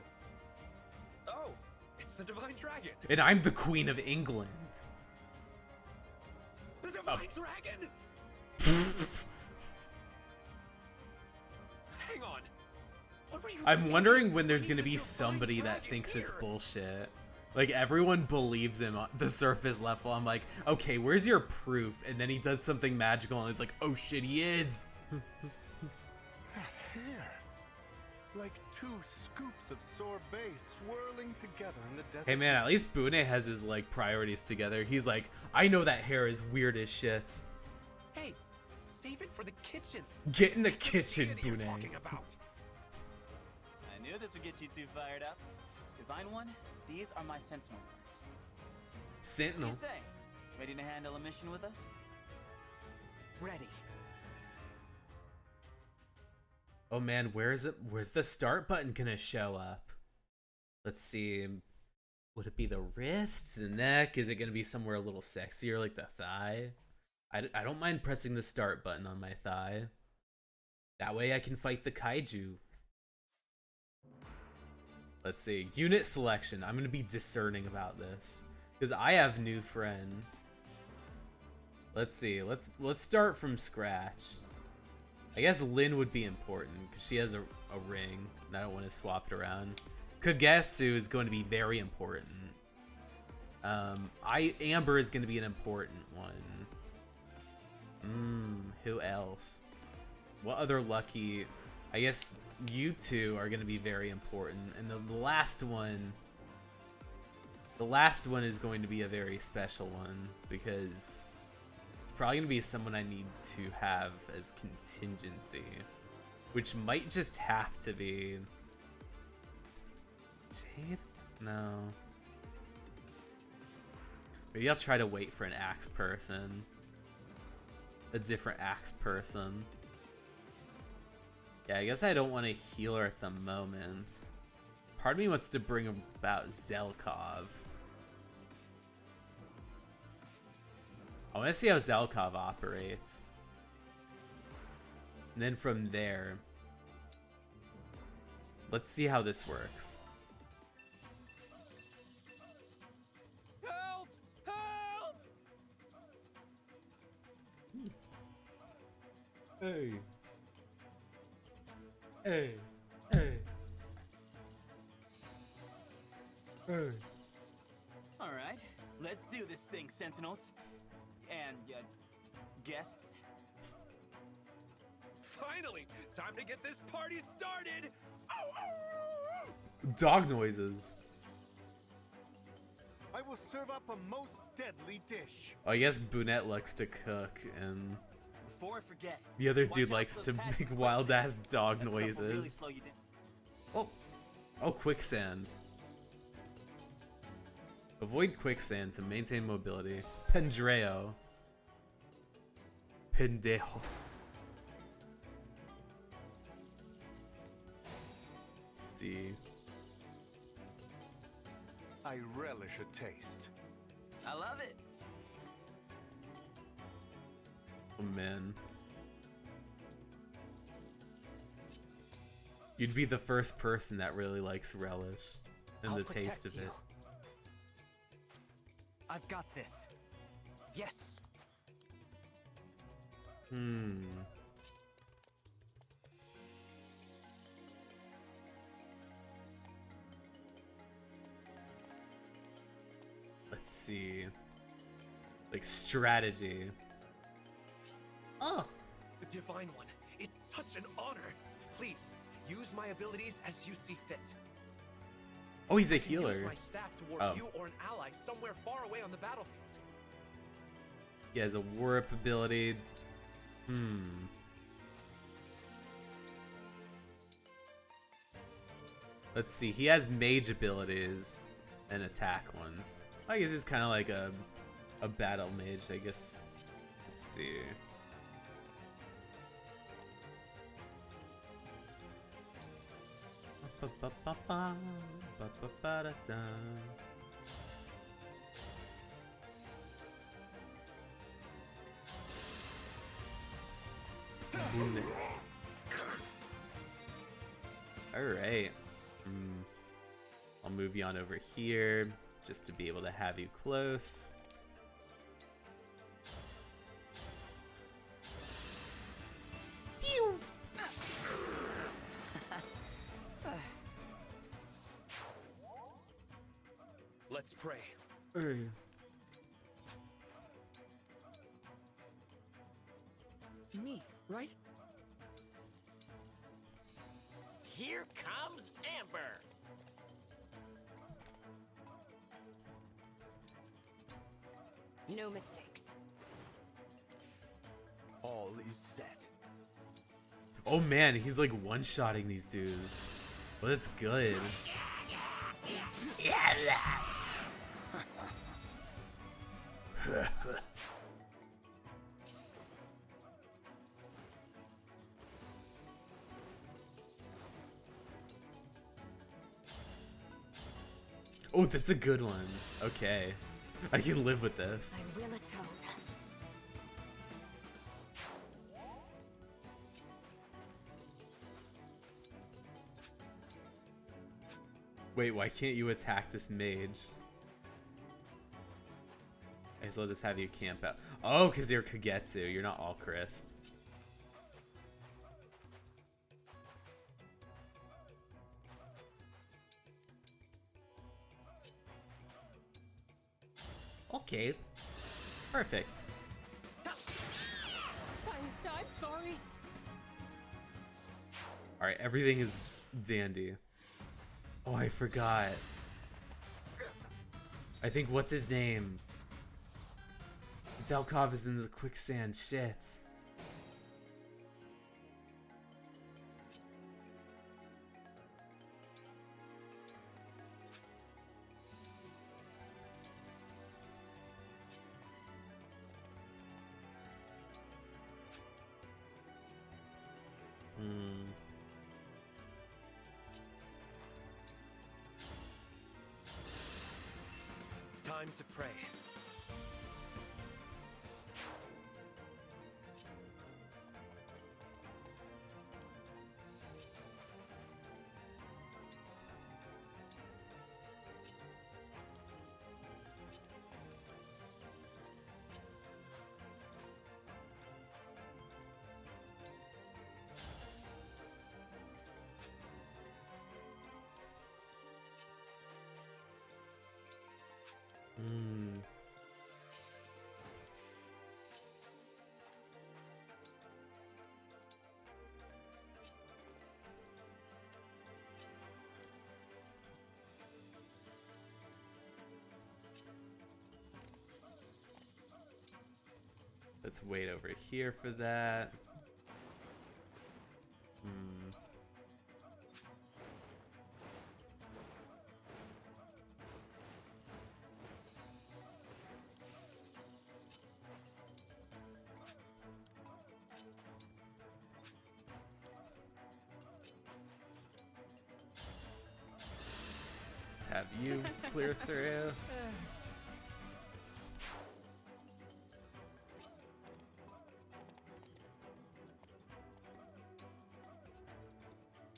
Oh, it's the Divine Dragon. And I'm the Queen of England. The Divine Dragon! Hang on. What were you I'm thinking? wondering when there's Leave gonna the be Divine somebody that Dragon thinks it's here. bullshit. Like, everyone believes him on the surface level. I'm like, okay, where's your proof? And then he does something magical, and it's like, oh shit, he is! That hair. Like 2 scoops of sorbet swirling together in the desert. Hey man, at least Bune has his, like, priorities together. He's like, I know that hair is weird as shit. Hey, save it for the kitchen. Get in the kitchen, What are you Bune. talking about? I knew this would get you two fired up. Divine One, these are my Sentinel friends. What do Sentinel. you say? Ready to handle a mission with us? Ready. Oh man, where's the start button gonna show up? Let's see. Would it be the wrist, the neck? Is it gonna be somewhere a little sexier, like the thigh? I don't mind pressing the start button on my thigh. That way I can fight the kaiju. Let's see. Unit selection. I'm gonna be discerning about this, because I have new friends. Let's see. Let's start from scratch. I guess Lin would be important because she has a ring, and I don't want to swap it around. Kagetsu is going to be very important. Amber is going to be an important one. Who else? What other lucky? I guess you two are going to be very important, and the last one. The last one is going to be a very special one because it's probably going to be someone I need to have as contingency, which might just have to be Jade? No. Maybe I'll try to wait for an axe person. A different axe person. Yeah, I guess I don't want to heal her at the moment. Part of me wants to bring about Zelkov. I want to see how Zelkov operates. And then from there, let's see how this works. Help! Help! Hey. Hey. Hey. Hey. All right, let's do this thing, Sentinels. And, guests. Finally! Time to get this party started! Dog noises. I will serve up a most deadly dish. Oh, I guess Boonette likes to cook, and Before I forget, the other watch dude out likes for to those patches make of wild quicksand. ass dog That stuff will really noises. slow you down. Oh, oh, quicksand. Avoid quicksand to maintain mobility. Pendreo. Pendejo. Let's see. I relish a taste. I love it. Oh man. You'd be the first person that really likes relish and I'll the taste protect of you. it. I've got this. Yes. Let's see. Like strategy. Oh. Divine One, it's such an honor. Please, use my abilities as you see fit. Oh, he's a I can use healer. my staff toward Oh. you or an ally somewhere far away on the battlefield. He has a warp ability. Let's see. He has mage abilities and attack ones. I guess he's kind of like a battle mage, I guess. Let's see. Alright. I'll move you on over here just to be able to have you close. Pew! Let's pray. Me, right? Here comes Amber. No mistakes. All is set. Oh man, he's like one-shotting these dudes. Well, that's good. Oh, that's a good one. Okay. I can live with this. I will atone. Wait, why can't you attack this mage? I guess I'll just have you camp out. Oh, because you're Kagetsu. You're not all Christ. Okay. Perfect. I'm sorry. Alright, everything is dandy. Oh, I forgot. I think, what's his name? Zelkov is in the quicksand. Shit. Time to pray. Let's wait over here for that. Let's have you clear through.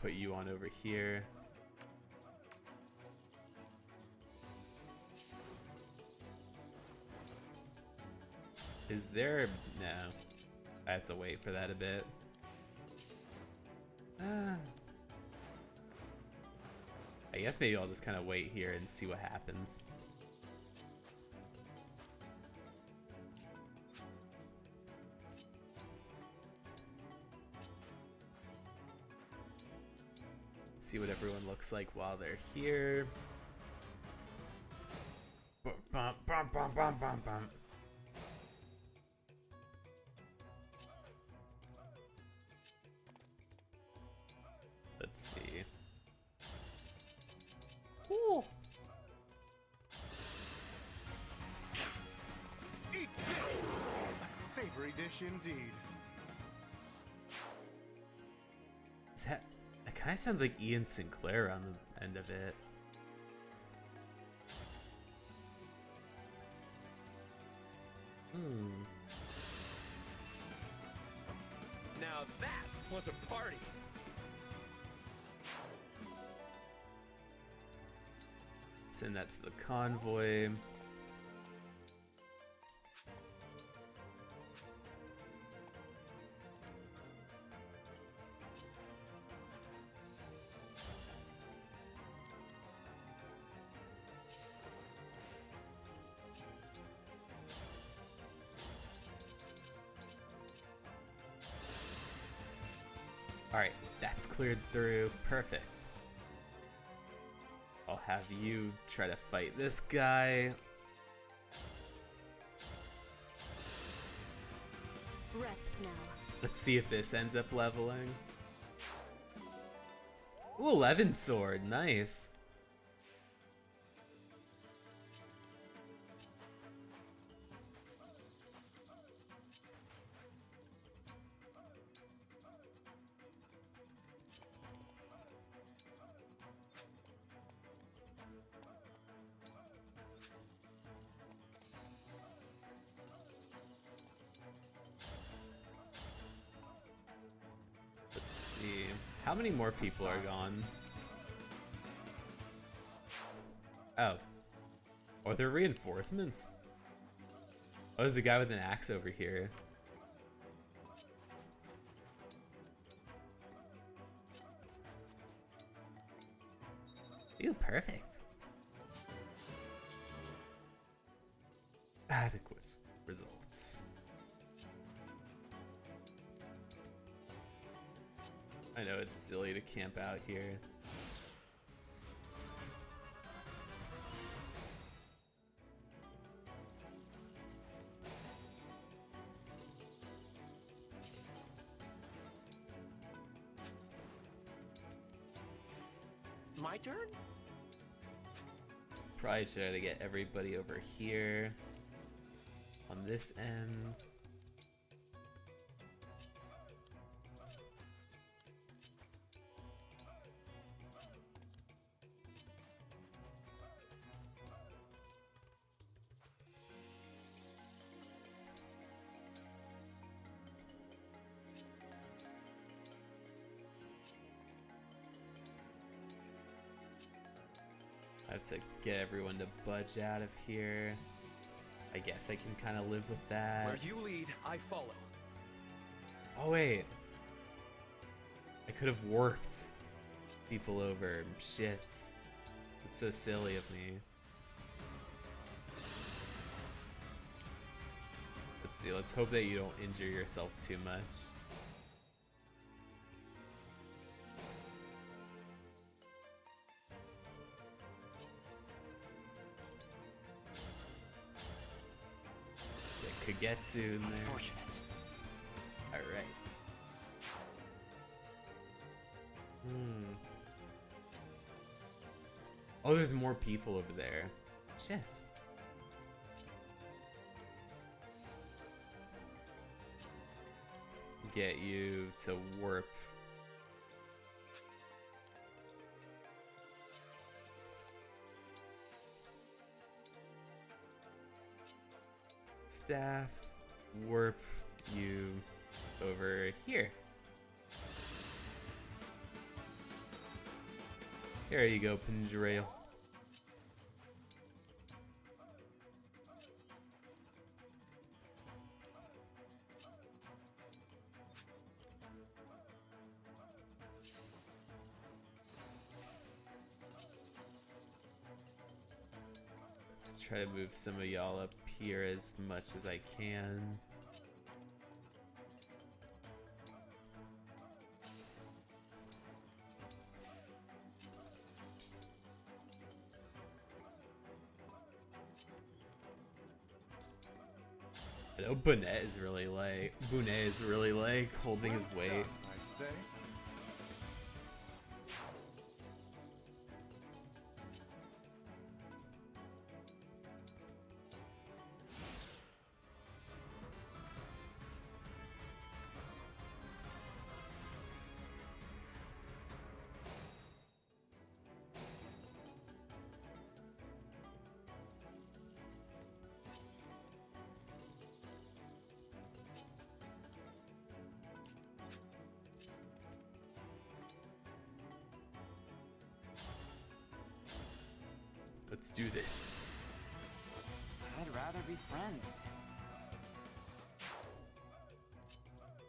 Put you on over here. Is there... No. I have to wait for that a bit. I guess maybe I'll just kind of wait here and see what happens. See what everyone looks like while they're here. Bum, bum, bum, bum, bum, bum, bum. Let's see. Ooh. Eat this! A savory dish indeed. Is that... It kind of sounds like Ian Sinclair on the end of it. Now that was a party. Send that to the convoy. Alright, that's cleared through. Perfect. I'll have you try to fight this guy. Rest now. Let's see if this ends up leveling. Ooh, 11 sword. Nice. Let's see. How many more people are gone? Oh. Are there reinforcements? Oh, there's a guy with an axe over here. Ew, perfect. Adequate results. I know it's silly to camp out here. My turn? Let's probably try to get everybody over here on this end. I have to get everyone to budge out of here. I guess I can kind of live with that. Where you lead, I follow. Oh wait, I could have warped people over. Shit, it's so silly of me. Let's see, let's hope that you don't injure yourself too much. Kagetsu in there. Unfortunate. Alright. Oh, there's more people over there. Shit. Get you to warp. Staff, warp you over here. There you go, Pinjarail. Let's try to move some of y'all up here as much as I can. I know Bonet is really like holding his weight. Done, I'd say. Let's do this. I'd rather be friends.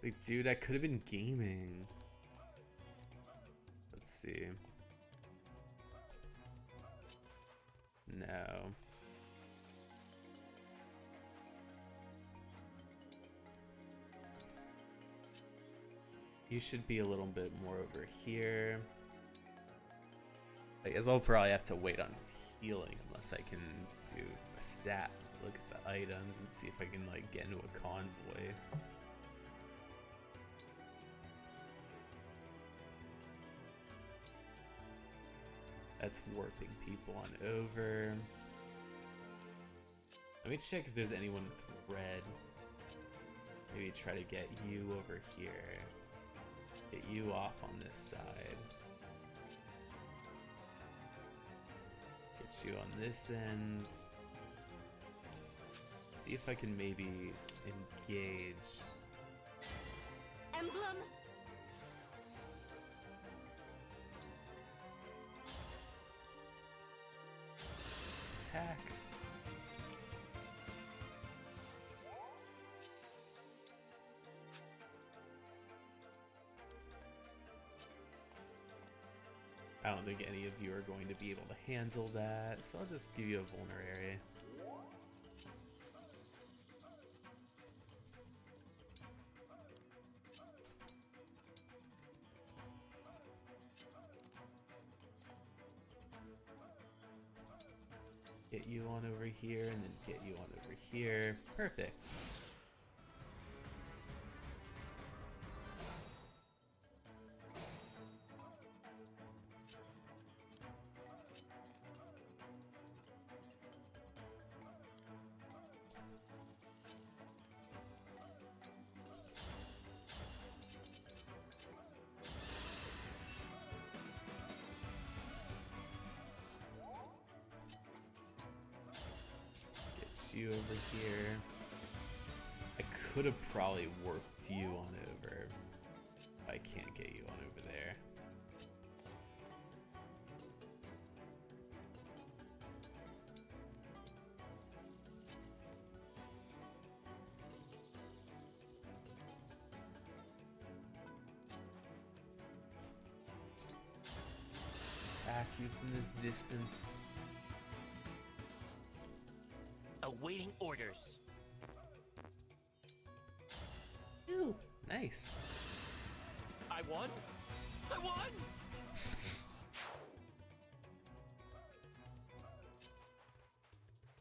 Like, dude, I could have been gaming. Let's see. No. You should be a little bit more over here. I guess I'll probably have to wait on healing unless I can do a stat. Look at the items and see if I can like get into a convoy. That's warping people on over. Let me check if there's anyone with red. Maybe try to get you over here. Get you off on this side. Get you on this end. See if I can maybe engage. Emblem? Attack. I don't think any of you are going to be able to handle that, so I'll just give you a vulnerary. Get you on over here, and then get you on over here. Perfect. You over here. I could have probably worked you on over. I can't get you on over there. Attack you from this distance. Awaiting orders. Ooh, nice. I won? I won!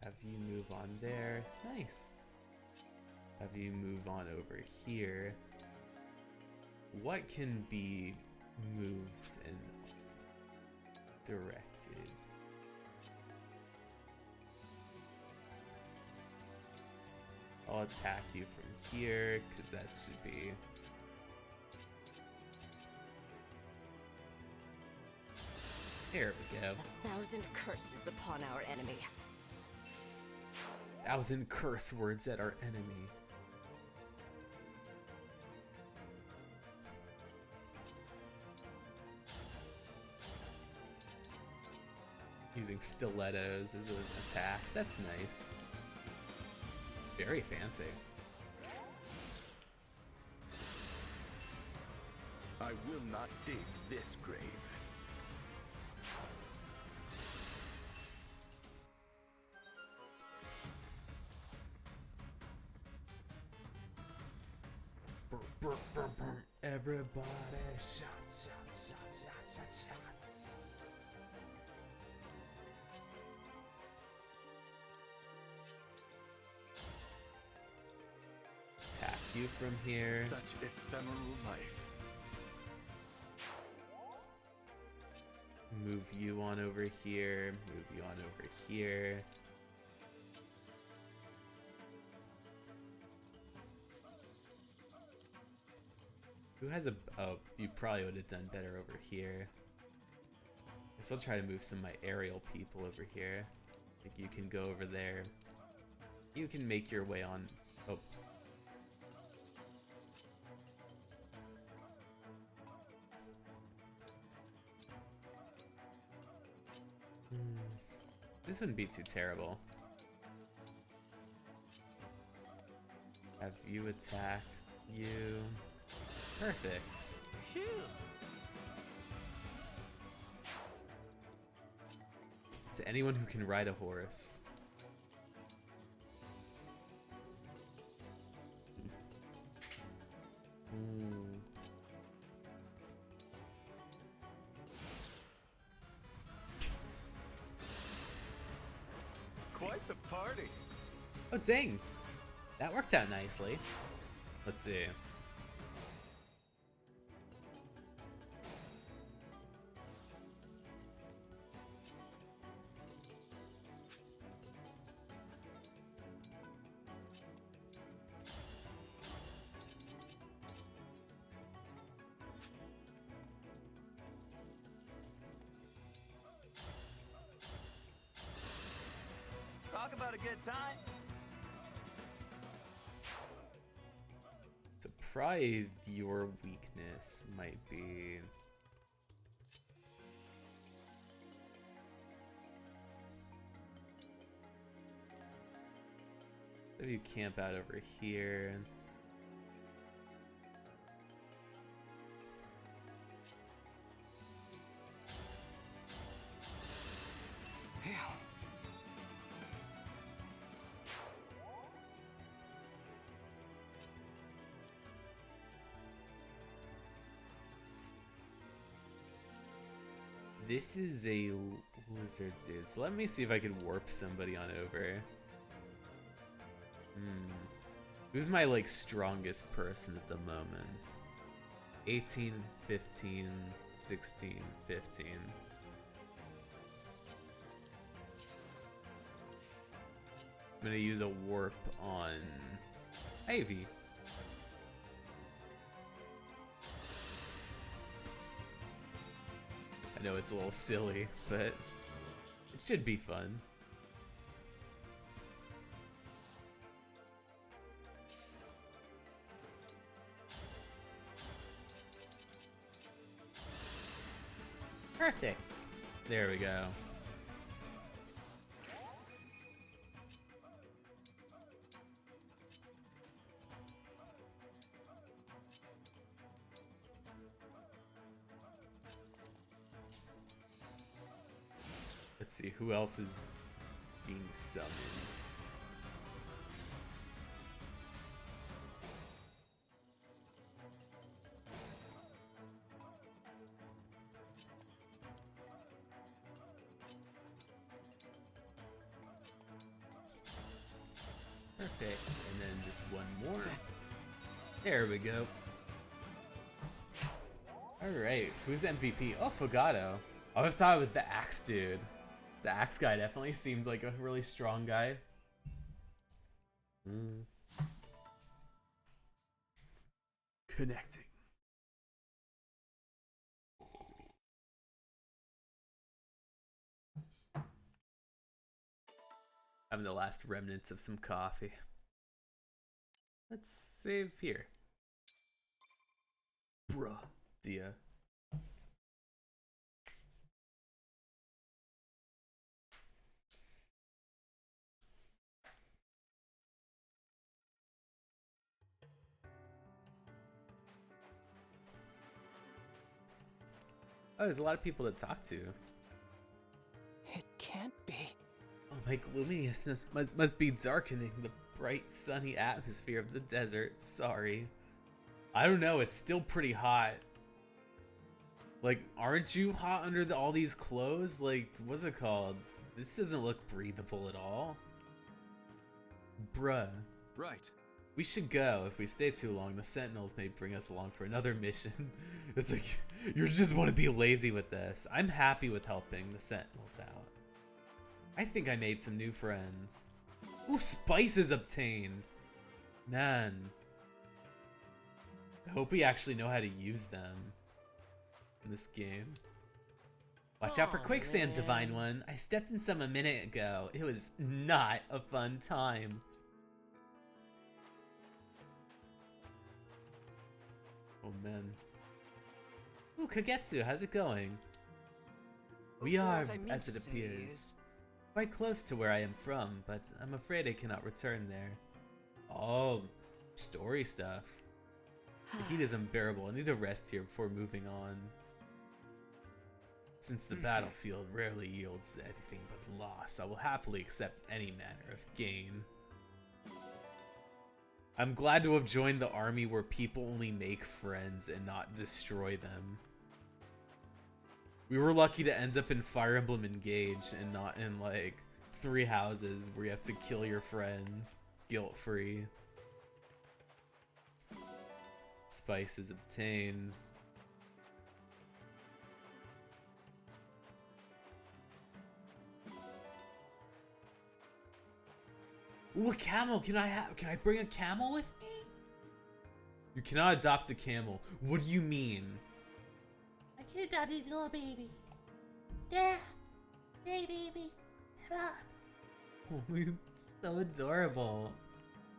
Have you move on there. Nice. Have you move on over here. What can be moved and directed? I'll attack you from here, because that should be... There we go. 1,000 curses upon our enemy. 1,000 curse words at our enemy. Using stilettos as an attack. That's nice. Very fancy. I will not dig this grave. Everybody shout, shout, shout, shout, shout, shout. Attack you from here. Such ephemeral life. Move you on over here. Move you on over here. Who has a... Oh, you probably would have done better over here. Guess I'll try to move some of my aerial people over here. I think you can go over there. You can make your way on... Oh. This wouldn't be too terrible. Have you attack you. Perfect. Phew. To anyone who can ride a horse. party. Oh, dang. That worked out nicely. Let's see. Talk about a good time. So probably your weakness might be... Maybe you camp out over here. This is a lizard dude, so let me see if I could warp somebody on over. Who's my like strongest person at the moment? 18, 15, 16, 15. I'm gonna use a warp on Ivy. I know it's a little silly, but it should be fun. Perfect. There we go. Let's see, who else is being summoned? Perfect, and then just one more. There we go. Alright, who's MVP? Oh, Fogato. Oh, I thought it was the Axe dude. The Axe guy definitely seemed like a really strong guy. Connecting. Having the last remnants of some coffee. Let's save here. Bruh, Dia. Oh, there's a lot of people to talk to. It can't be. Oh, my gloominess must be darkening the bright, sunny atmosphere of the desert. Sorry. I don't know, it's still pretty hot. Like, aren't you hot under all these clothes? Like, what's it called? This doesn't look breathable at all. Bruh. Right. We should go. If we stay too long, the Sentinels may bring us along for another mission. It's like, you just want to be lazy with this. I'm happy with helping the Sentinels out. I think I made some new friends. Ooh, spices obtained. Man. I hope we actually know how to use them in this game. Watch out for quicksand, man. Divine One. I stepped in some a minute ago. It was not a fun time. Oh man. Ooh, Kagetsu, how's it going? We are, What I meant as to it say appears, is- quite close to where I am from, but I'm afraid I cannot return there. Oh, story stuff. The heat is unbearable. I need to rest here before moving on. Since the battlefield rarely yields anything but loss, I will happily accept any manner of gain. I'm glad to have joined the army where people only make friends and not destroy them. We were lucky to end up in Fire Emblem Engage and not in, like, 3 houses where you have to kill your friends, guilt-free. Spice is obtained. Ooh, a camel. Can I bring a camel with me? You cannot adopt a camel. What do you mean? I can adopt this little baby. Yeah. Hey, baby. Come on. Oh, it's so adorable.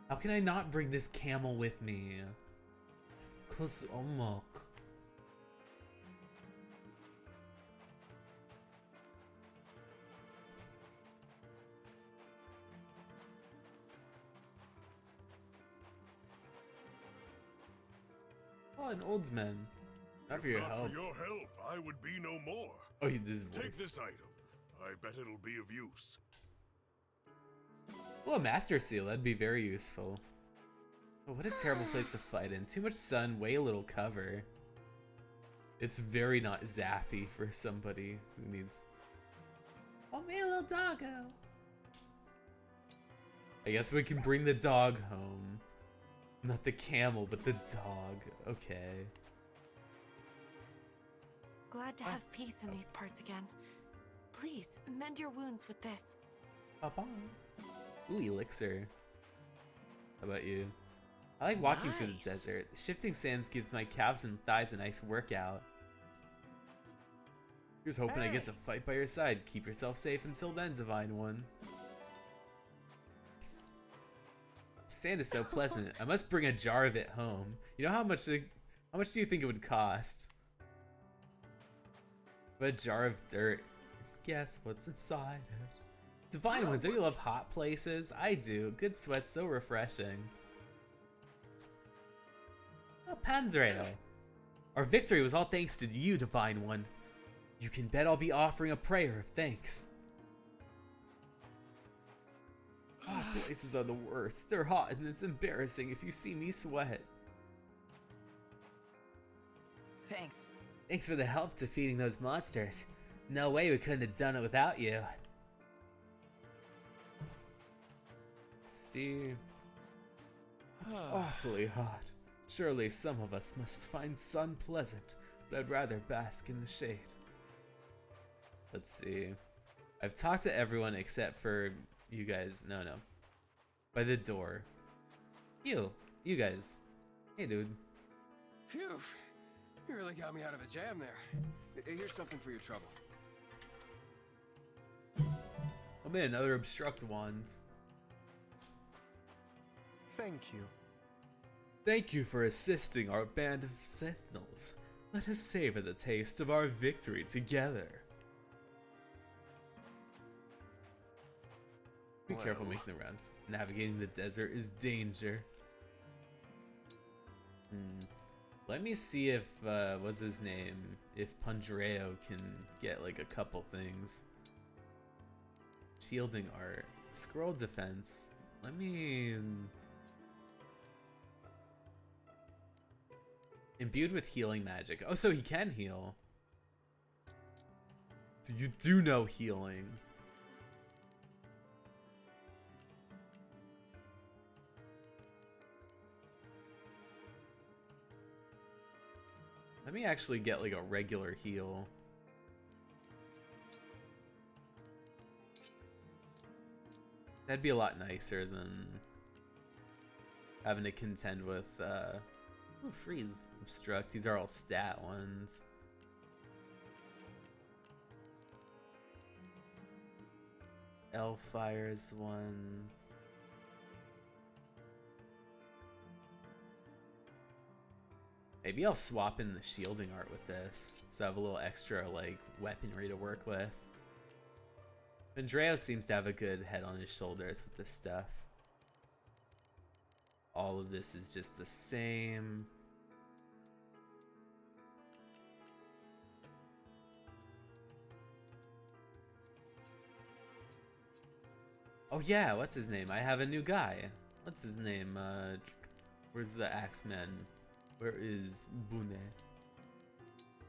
How can I not bring this camel with me? Cause omok. Oh, an old man. Not for your help. For your help, I would be no more. Oh, this voice. Take this item. I bet it'll be of use. Oh, a master seal. That'd be very useful. Oh, what a terrible place to fight in. Too much sun, way little cover. It's very not zappy for somebody who needs... Oh, me little doggo. I guess we can bring the dog home. Not the camel, but the dog. Okay. Glad to have peace in these parts again. Please, mend your wounds with this. Papa. Ooh, elixir. How about you? I like walking through the desert. The shifting sands gives my calves and thighs a nice workout. Here's hoping I get to fight by your side. Keep yourself safe until then, Divine One. Sand is so pleasant. I must bring a jar of it home. You know how much do you think it would cost? But a jar of dirt. Guess what's inside? Divine One, don't you love hot places? I do. Good sweat, so refreshing. Oh, Panzerado. Our victory was all thanks to you, Divine One. You can bet I'll be offering a prayer of thanks. Hot places are the worst. They're hot and it's embarrassing if you see me sweat. Thanks. Thanks for the help defeating those monsters. No way we couldn't have done it without you. Let's see. It's awfully hot. Surely some of us must find sun pleasant, but I'd rather bask in the shade. Let's see. I've talked to everyone except for you guys. No. By the door. You guys. Hey, dude. Phew. You really got me out of a jam there. Here's something for your trouble. Oh man, another obstruct wand. Thank you. Thank you for assisting our band of sentinels. Let us savor the taste of our victory together. Be careful making the rounds. Navigating the desert is danger. Let me see if, what's his name? If Pandreo can get like a couple things. Shielding art. Scroll defense. Let me... Imbued with healing magic. Oh, so he can heal. So you do know healing. Let me actually get like a regular heal. That'd be a lot nicer than having to contend with ooh, freeze, obstruct. These are all stat ones. Fire's one. Maybe I'll swap in the shielding art with this, so I have a little extra like weaponry to work with. Andreo seems to have a good head on his shoulders with this stuff. All of this is just the same. Oh yeah, what's his name? I have a new guy. What's his name? Where's the Axeman? Where is Bune?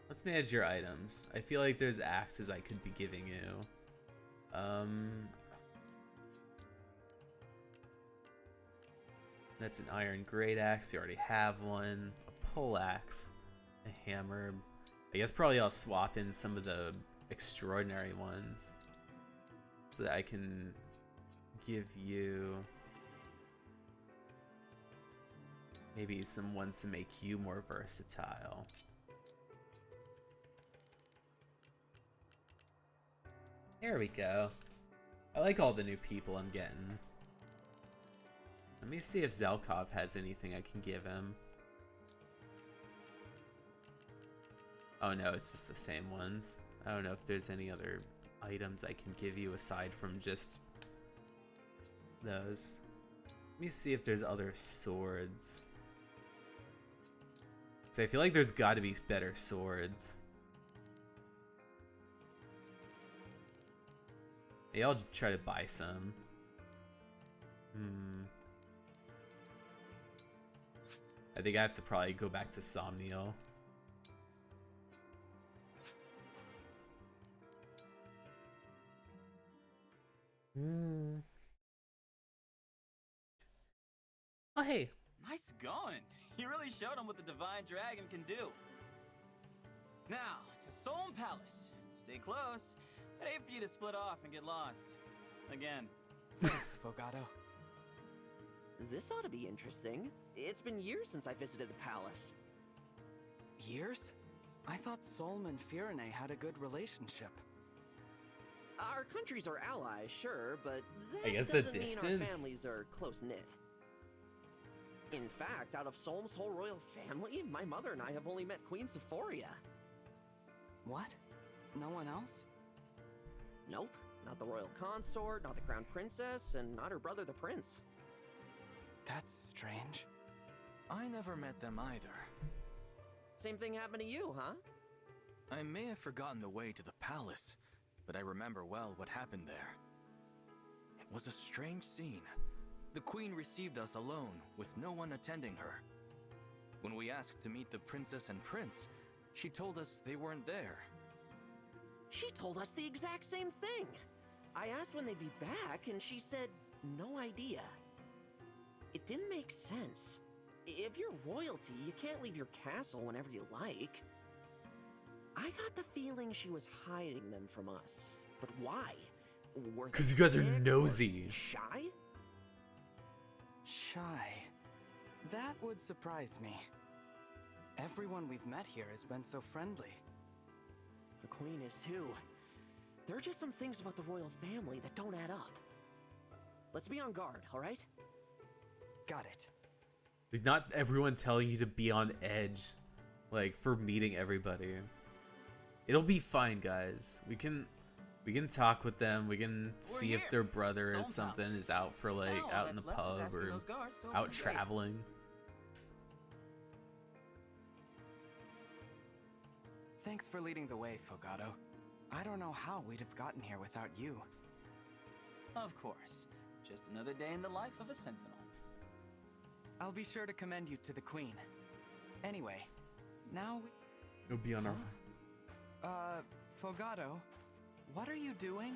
Let's manage your items. I feel like there's axes I could be giving you. That's an iron great axe. You already have one. A pole axe. A hammer. I guess probably I'll swap in some of the extraordinary ones so that I can give you maybe some ones to make you more versatile. There we go. I like all the new people I'm getting. Let me see if Zelkov has anything I can give him. Oh no, it's just the same ones. I don't know if there's any other items I can give you aside from just those. Let me see if there's other swords. So I feel like there's gotta be better swords. Maybe I'll try to buy some. I think I have to probably go back to Somniel. Oh, hey. Nice going. You really showed him what the Divine Dragon can do. Now, to Solm Palace. Stay close. I'd hate for you to split off and get lost. Again. Thanks, Fogato. This ought to be interesting. It's been years since I visited the palace. Years? I thought Solm and Firene had a good relationship. Our countries are allies, sure, but that I guess the doesn't mean distance. our families are close-knit. In fact, out of Solm's whole royal family, my mother and I have only met Queen Sephoria. What? No one else? Nope. Not the royal consort, not the crown princess, and not her brother the prince. That's strange. I never met them either. Same thing happened to you, huh? I may have forgotten the way to the palace, but I remember well what happened there. It was a strange scene. The queen received us alone, with no one attending her. When we asked to meet the princess and prince, she told us they weren't there. She told us the exact same thing. I asked when they'd be back, and she said, no idea. It didn't make sense. If you're royalty, you can't leave your castle whenever you like. I got the feeling she was hiding them from us. But why? Because you guys are nosy. Shy? Shy. That would surprise me. Everyone we've met here has been so friendly. The queen is too. There are just some things about the royal family that don't add up. Let's be on guard, all right? Got it. Like, not everyone telling you to be on edge, like, for meeting everybody. It'll be fine, guys. We can talk with them. We can see if their brother or something is out for, like, out in the pub or out traveling. Thanks for leading the way, Fogato. I don't know how we'd have gotten here without you. Of course. Just another day in the life of a sentinel. I'll be sure to commend you to the queen. Anyway, now we... It'll be on our... Fogato, what are you doing?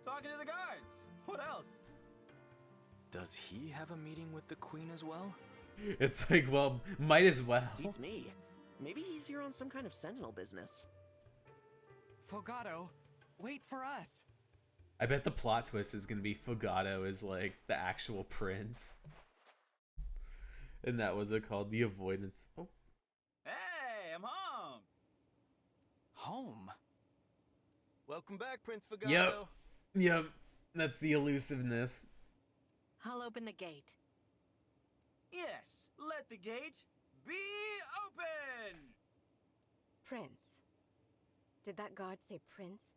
Talking to the guards. What else? Does he have a meeting with the queen as well? It's like, well, might as well. Beats me. Maybe he's here on some kind of sentinel business. Fogato, wait for us. I bet the plot twist is gonna be Fogato is like the actual prince. And that was it called, the avoidance. Oh. Hey, I'm home. Home? Welcome back, Prince Fogato. Yep. That's the elusiveness. I'll open the gate. Yes, let the gate be open! Prince. Did that guard say prince?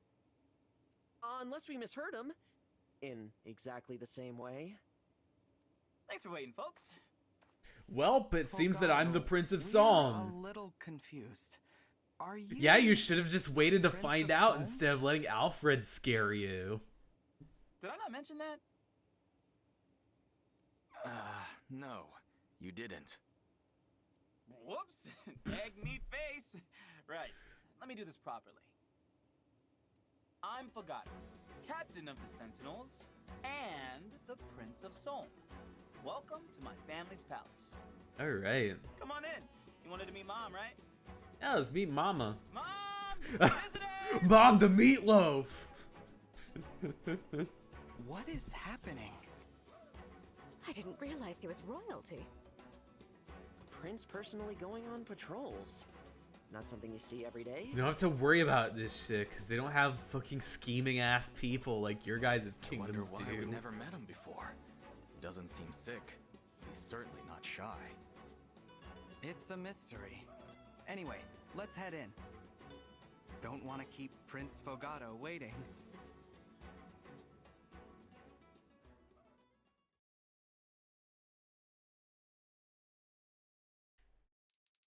Unless we misheard him. In exactly the same way. Thanks for waiting, folks. Well, it seems that I'm the Prince of We're Song. a little confused. Are you... Yeah, you should have just waited to Prince find of out Song? instead of letting Alfred scare you. Did I not mention that? No, you didn't. Whoops! Egg meat face! Right, let me do this properly. I'm Fogato, Captain of the Sentinels, and the Prince of Solm. welcome to my family's palace. All right. Come on in. You wanted to meet Mom, right? Yeah, let's meet Mama. Mom! Visitors! Mom, the meatloaf! What is happening? I didn't realize he was royalty. Prince personally going on patrols. Not something you see every day. You don't have to worry about this shit, because they don't have fucking scheming ass people like your guys' I wonder kingdoms why do. we never met him before. He doesn't seem sick. He's certainly not shy. It's a mystery. Anyway, let's head in. Don't want to keep Prince Fogato waiting.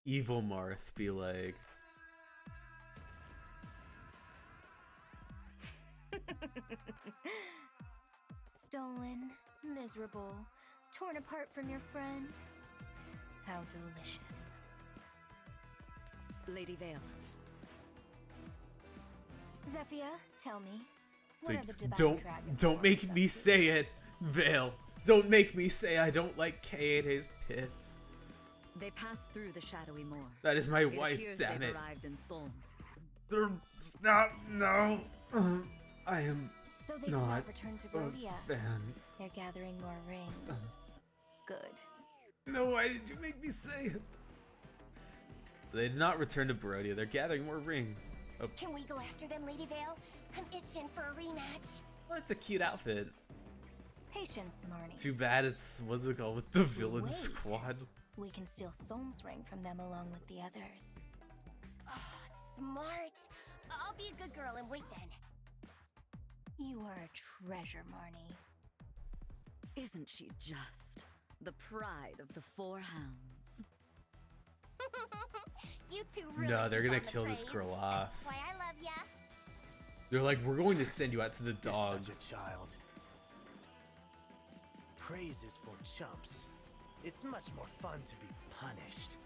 Evil Marth be like, Stolen, miserable, torn apart from your friends. How delicious. Lady Vale. Zephyr, tell me, it's what like, are the Devout don't Dragons don't for, make me say it, Vale. Don't make me say I don't like K8's pits. They passed through the shadowy moor. That is my It wife, appears damn they've it. arrived in Solm. They're not, no. I am So they did not not return to Brodia. a fan. They're gathering more rings. Good. No, why did you make me say it? They did not return to Barodia. They're gathering more rings. Oh, Can we go after them, Lady Vale? I'm itching for a rematch. well, it's a cute outfit. Patience, Marnie. Too bad it's what's it called with the villain Wait. squad. We can steal Solm's ring from them along with the others. Smart. I'll be a good girl and wait then. You are a treasure, Marnie. Isn't she just the pride of the Four Hounds? You two really No, they're keep gonna on the kill this praise. girl off. That's why I love ya. They're like, we're going to send you out to the dogs. You're such a child. Praise is for chumps. It's much more fun to be punished.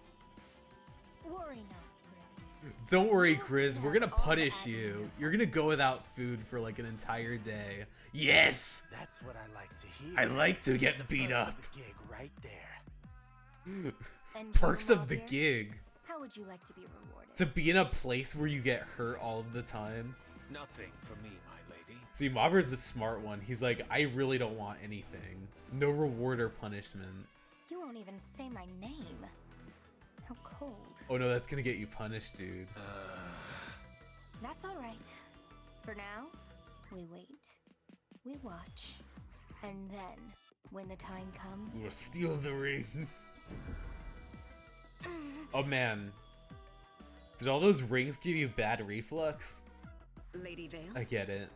Worry not, Chris. Don't worry, Chris. We're gonna punish you. You're gonna go without food for like an entire day. Yes! That's what I like to hear. I like to The get beat perks of up. the gig right there. And Perks you, of the Malvir, gig. How would you like to be rewarded? To be in a place where you get hurt all of the time. Nothing for me, my lady. See, Mavir's the smart one. He's like, I really don't want anything. No reward or punishment. You won't even say my name. How cold. Oh no, that's gonna get you punished, dude. That's all right. For now, we wait. We watch. And then, when the time comes... We'll steal the rings. Oh man. Did all those rings give you bad reflux? Lady Vale? I get it.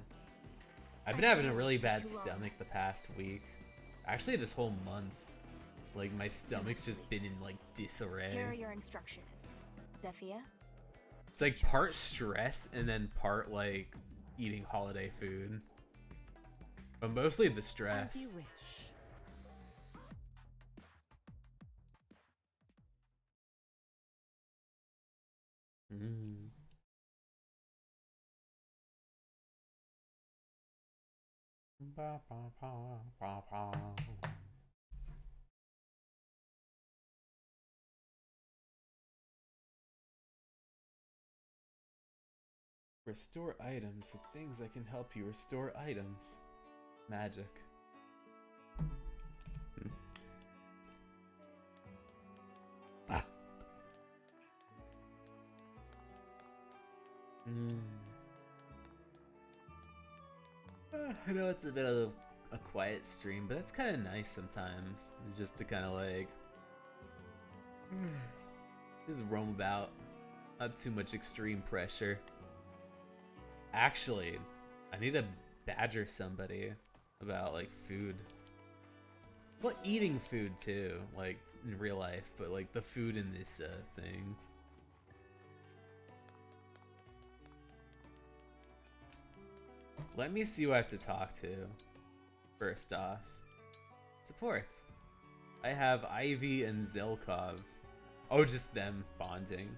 I've been having a really bad stomach the past week. Actually, this whole month. Like, my stomach's just been in, like, disarray. Here are your instructions. Zephyr, It's like part stress and then part, like, eating holiday food. But mostly the As stress. you wish. Mm. Ba, ba, ba, ba, ba. Restore items with things that can help you restore items. Magic. Ah. I know it's a bit of a quiet stream, but that's kind of nice sometimes. It's just to kind of like just roam about, not too much extreme pressure. Actually, I need to badger somebody about like food. Well, eating food too, like in real life, but like the food in this thing. Let me see who I have to talk to. First off, support. I have Ivy and Zelkov. Oh, just them bonding.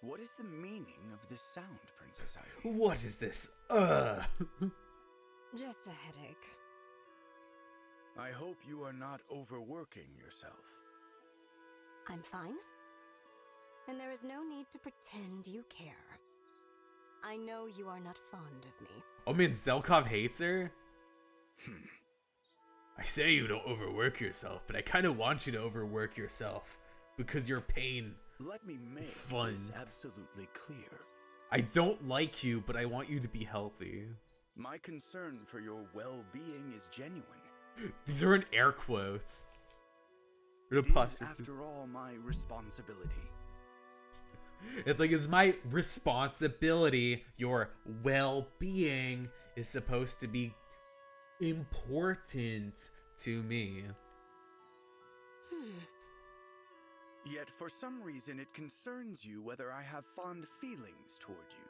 What is the meaning of this sound, Princess Ivy? What is this? Just a headache. I hope you are not overworking yourself. I'm fine. And there is no need to pretend you care. I know you are not fond of me. Oh man, Zelkov hates her? I say you don't overwork yourself, but I kind of want you to overwork yourself because your pain Let me make is fun. this absolutely clear. I don't like you, but I want you to be healthy. My concern for your well-being is genuine. These are in air quotes. It is, after all, my responsibility. It's like, it's my responsibility. Your well-being is supposed to be important to me. Yet for some reason it concerns you whether I have fond feelings toward you.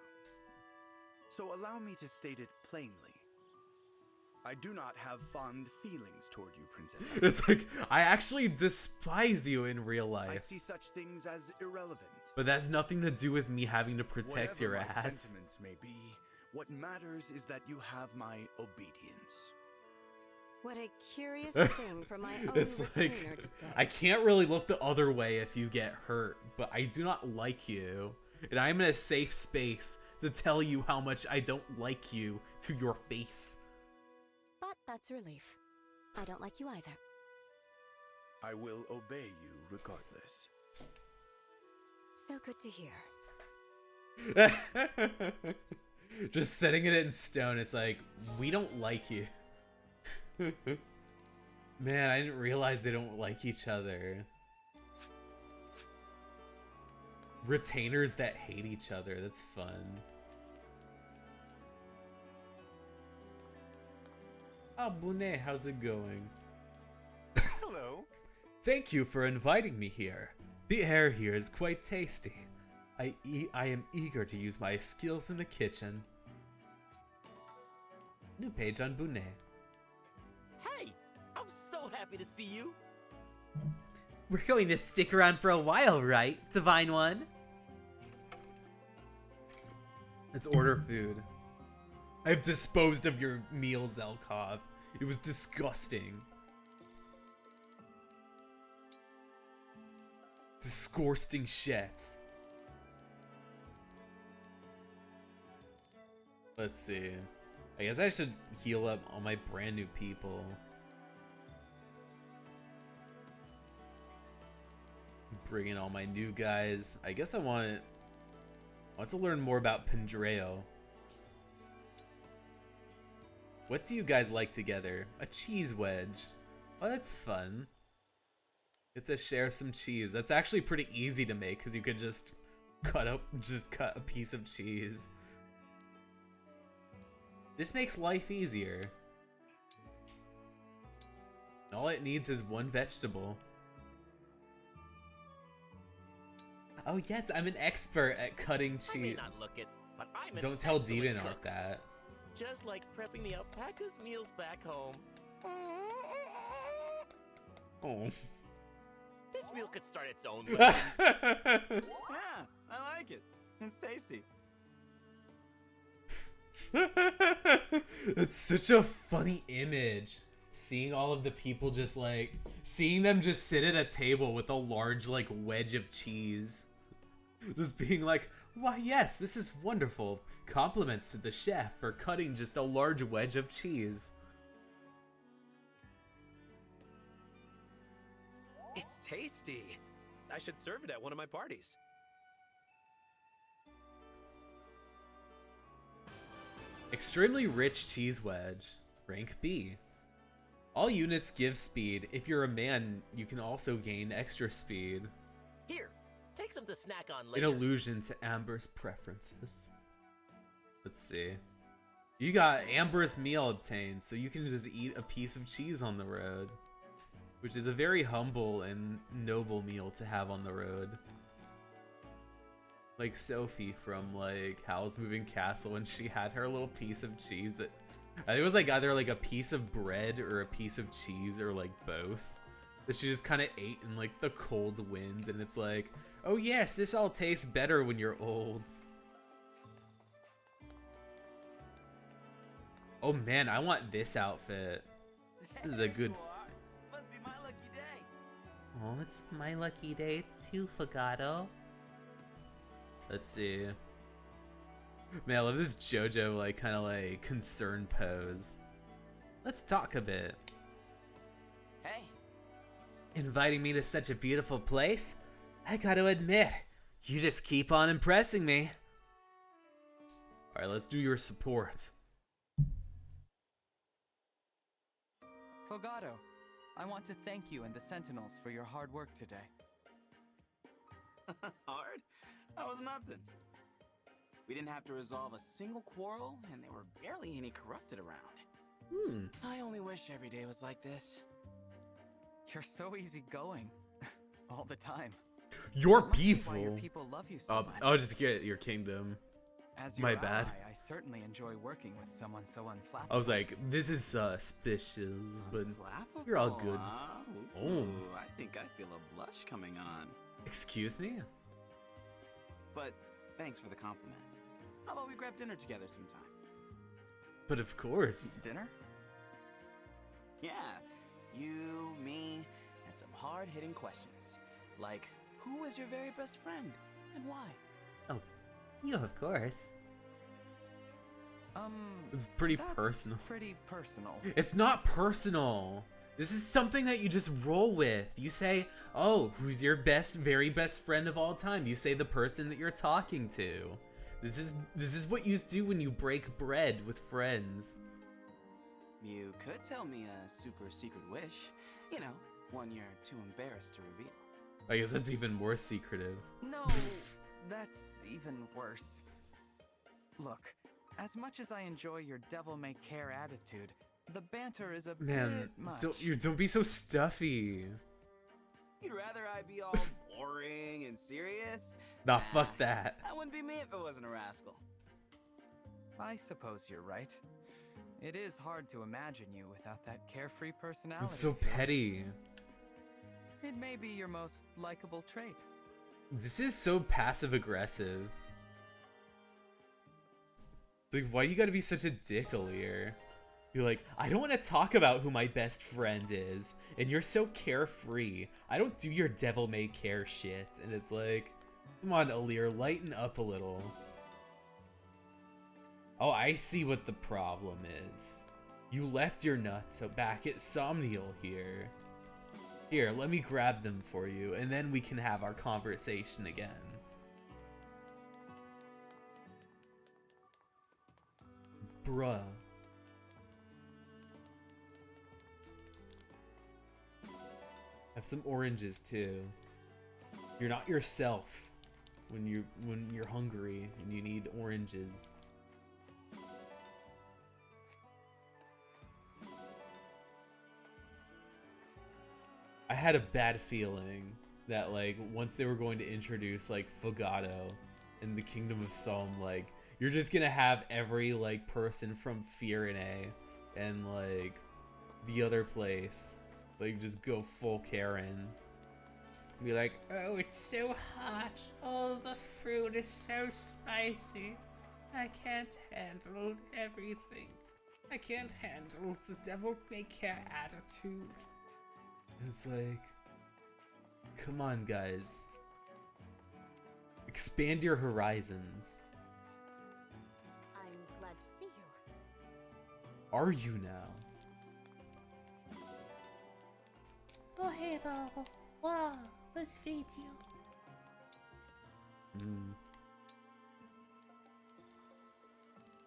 So allow me to state it plainly. I do not have fond feelings toward you, Princess. It's like, I actually despise you in real life. I see such things as irrelevant. But that's nothing to do with me having to protect Whatever your my ass. sentiments may be, what matters is that you have my obedience. What a curious thing for my own It's retainer like, to say. I can't really look the other way if you get hurt, but I do not like you. And I'm in a safe space to tell you how much I don't like you to your face. But that's a relief. I don't like you either. I will obey you regardless. So good to hear. Just setting it in stone, it's like, we don't like you. Man, I didn't realize they don't like each other. Retainers that hate each other, that's fun. Oh, Bonet, how's it going? Hello. Thank you for inviting me here. The air here is quite tasty. I am eager to use my skills in the kitchen. New page on Bonet. Hey, I'm so happy to see you. We're going to stick around for a while, right, Divine One? Let's order food. I've disposed of your meal, Zelkov. It was disgusting. Disgusting shit. Let's see. I guess I should heal up all my brand new people. Bring in all my new guys. I guess I want to learn more about Pendreo. What do you guys like together? A cheese wedge. Oh, that's fun. Get to share some cheese. That's actually pretty easy to make because you could just cut a piece of cheese. This makes life easier. All it needs is one vegetable. Oh yes, I'm an expert at cutting cheese. I may not look it, but I'm an Don't tell excellent Deviant cook. that. Just like prepping the alpaca's meals back home. Oh. This meal could start its own way. Yeah, I like it. It's tasty. It's such a funny image. Seeing all of the people just like, seeing them just sit at a table with a large like wedge of cheese. Just being like, why yes, this is wonderful. Compliments to the chef for cutting just a large wedge of cheese. It's tasty. I should serve it at one of my parties. Extremely rich cheese wedge. Rank B. All units give speed. If you're a man, you can also gain extra speed. Here, take some to snack on An later. allusion to Amber's preferences. Let's see. You got Amber's meal obtained, so you can just eat a piece of cheese on the road. Which is a very humble and noble meal to have on the road. Like Sophie from like Howl's Moving Castle when she had her little piece of cheese that I think it was like either like a piece of bread or a piece of cheese or like both that she just kind of ate in like the cold wind, and it's like, oh yes, this all tastes better when you're old. Oh man, I want this outfit. This is a good. Must be my lucky day. Oh, it's my lucky day too, Fogado. Let's see. Man, I love this JoJo like kind of like concerned pose. Let's talk a bit. Hey. Inviting me to such a beautiful place? I gotta admit, you just keep on impressing me. Alright, let's do your support. Fogado, I want to thank you and the Sentinels for your hard work today. Hard? That was nothing. We didn't have to resolve a single quarrel, and there were barely any corrupted around. I only wish every day was like this. You're so easygoing. All the time. Your That must be why people. your people love you so much. I'll just get your kingdom. As My your bad. ally, I certainly enjoy working with someone so unflappable. I was like, this is suspicious, but you're all good. Huh? Oh, Ooh, I think I feel a blush coming on. excuse me? But thanks for the compliment. How about we grab dinner together sometime? But of course. Dinner? Yeah, you, me, and some hard-hitting questions. Like, who is your very best friend, and why? Oh, you of course. Um, It's pretty that's personal. Pretty personal. It's not personal. This is something that you just roll with. You say, oh, who's your very best friend of all time? You say the person that you're talking to. This is what you do when you break bread with friends. You could tell me a super secret wish. You know, one you're too embarrassed to reveal. I guess that's even more secretive. No, that's even worse. Look, as much as I enjoy your devil-may-care attitude, the banter is a Man, bit much. don't be so stuffy. You'd rather I be all boring and serious? Nah, fuck that. That wouldn't be me if I wasn't a rascal. I suppose you're right. It is hard to imagine you without that carefree personality. It's so of yours. petty. It may be your most likable trait. This is so passive aggressive. Like, why do you gotta be such a dick, Alir? You're like, I don't want to talk about who my best friend is, and you're so carefree. I don't do your devil-may-care shit. And it's like, come on, Alir, lighten up a little. Oh, I see what the problem is. You left your nuts back at Somnial here. Here, let me grab them for you, and then we can have our conversation again. Bruh. Have some oranges too. You're not yourself when you're hungry and you need oranges. I had a bad feeling that like once they were going to introduce like Fogado in the Kingdom of Sohm, like you're just gonna have every like person from Fear and like the other place like just go full Karen. Be like, oh, it's so hot. All the fruit is so spicy. I can't handle everything. I can't handle the devil-may-care attitude. It's like, come on, guys. Expand your horizons. I'm glad to see you. Are you now? Oh, hey, Bubble. Wow, let's feed you.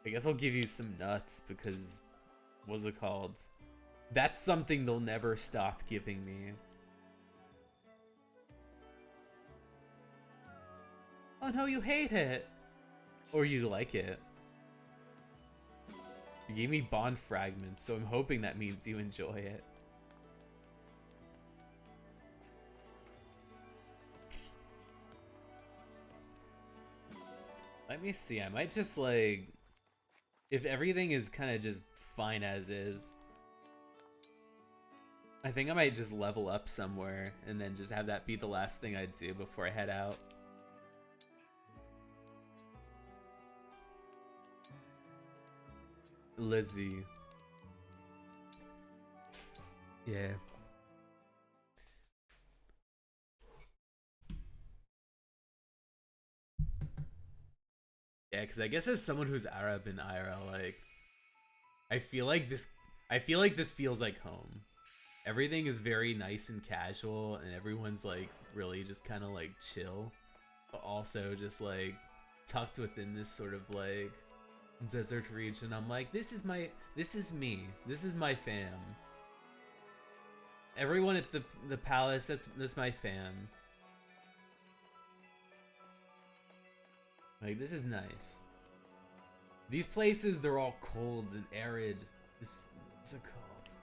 I guess I'll give you some nuts because, what's it called? That's something they'll never stop giving me. Oh no, you hate it! Or you like it. You gave me bond fragments, so I'm hoping that means you enjoy it. Let me see, I might just like... If everything is kind of just fine as is, I think I might just level up somewhere and then just have that be the last thing I do before I head out. Lizzie. Yeah. Yeah, because I guess as someone who's Arab in IRL, like, I feel like this feels like home. Everything is very nice and casual, and everyone's like really just kind of like chill, but also just like tucked within this sort of like desert region. I'm like, this is me, this is my fam. Everyone at the palace, that's my fam. Like, this is nice. These places, they're all cold and arid. It's so cold.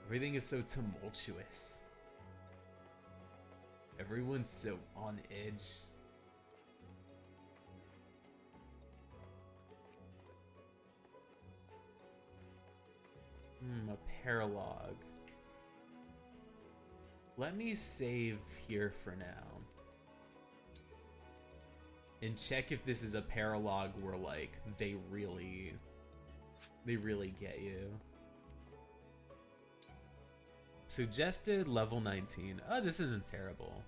Everything is so tumultuous. Everyone's so on edge. A paralog. Let me save here for now. And check if this is a paralog where, like, they really get you. Suggested level 19. Oh, this isn't terrible.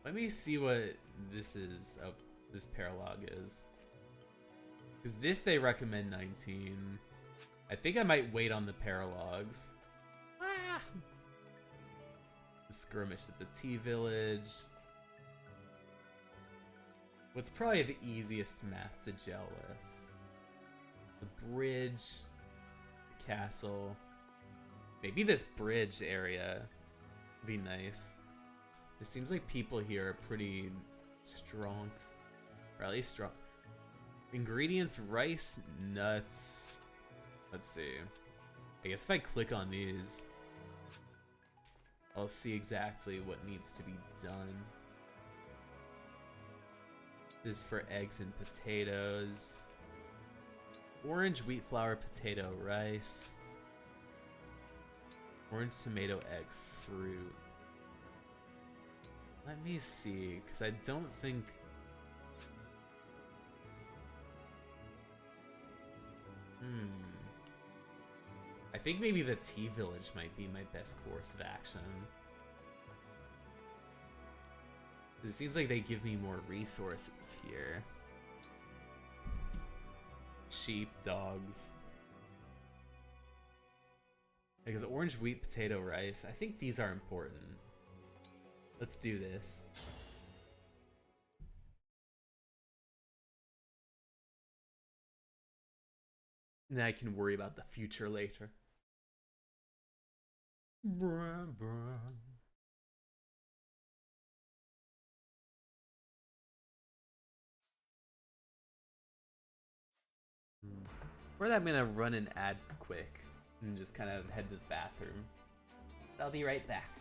Let me see what this is. Oh, this paralog is. Because this they recommend 19. I think I might wait on the paralogs. Ah! The skirmish at the Tea Village. What's probably the easiest map to gel with? The bridge, the castle. Maybe this bridge area would be nice. It seems like people here are pretty strong. Or at least strong. Ingredients, rice, nuts. Let's see. I guess if I click on these, I'll see exactly what needs to be done. This is for eggs and potatoes. Orange, wheat flour, potato, rice. Orange, tomato, eggs, fruit. Let me see, because I don't think... I think maybe the Tea Village might be my best course of action. It seems like they give me more resources here. Sheep, dogs. Because orange, wheat, potato, rice. I think these are important. Let's do this. Then I can worry about the future later. Bruh, bruh. For that, I'm gonna run an ad quick and just kind of head to the bathroom. I'll be right back.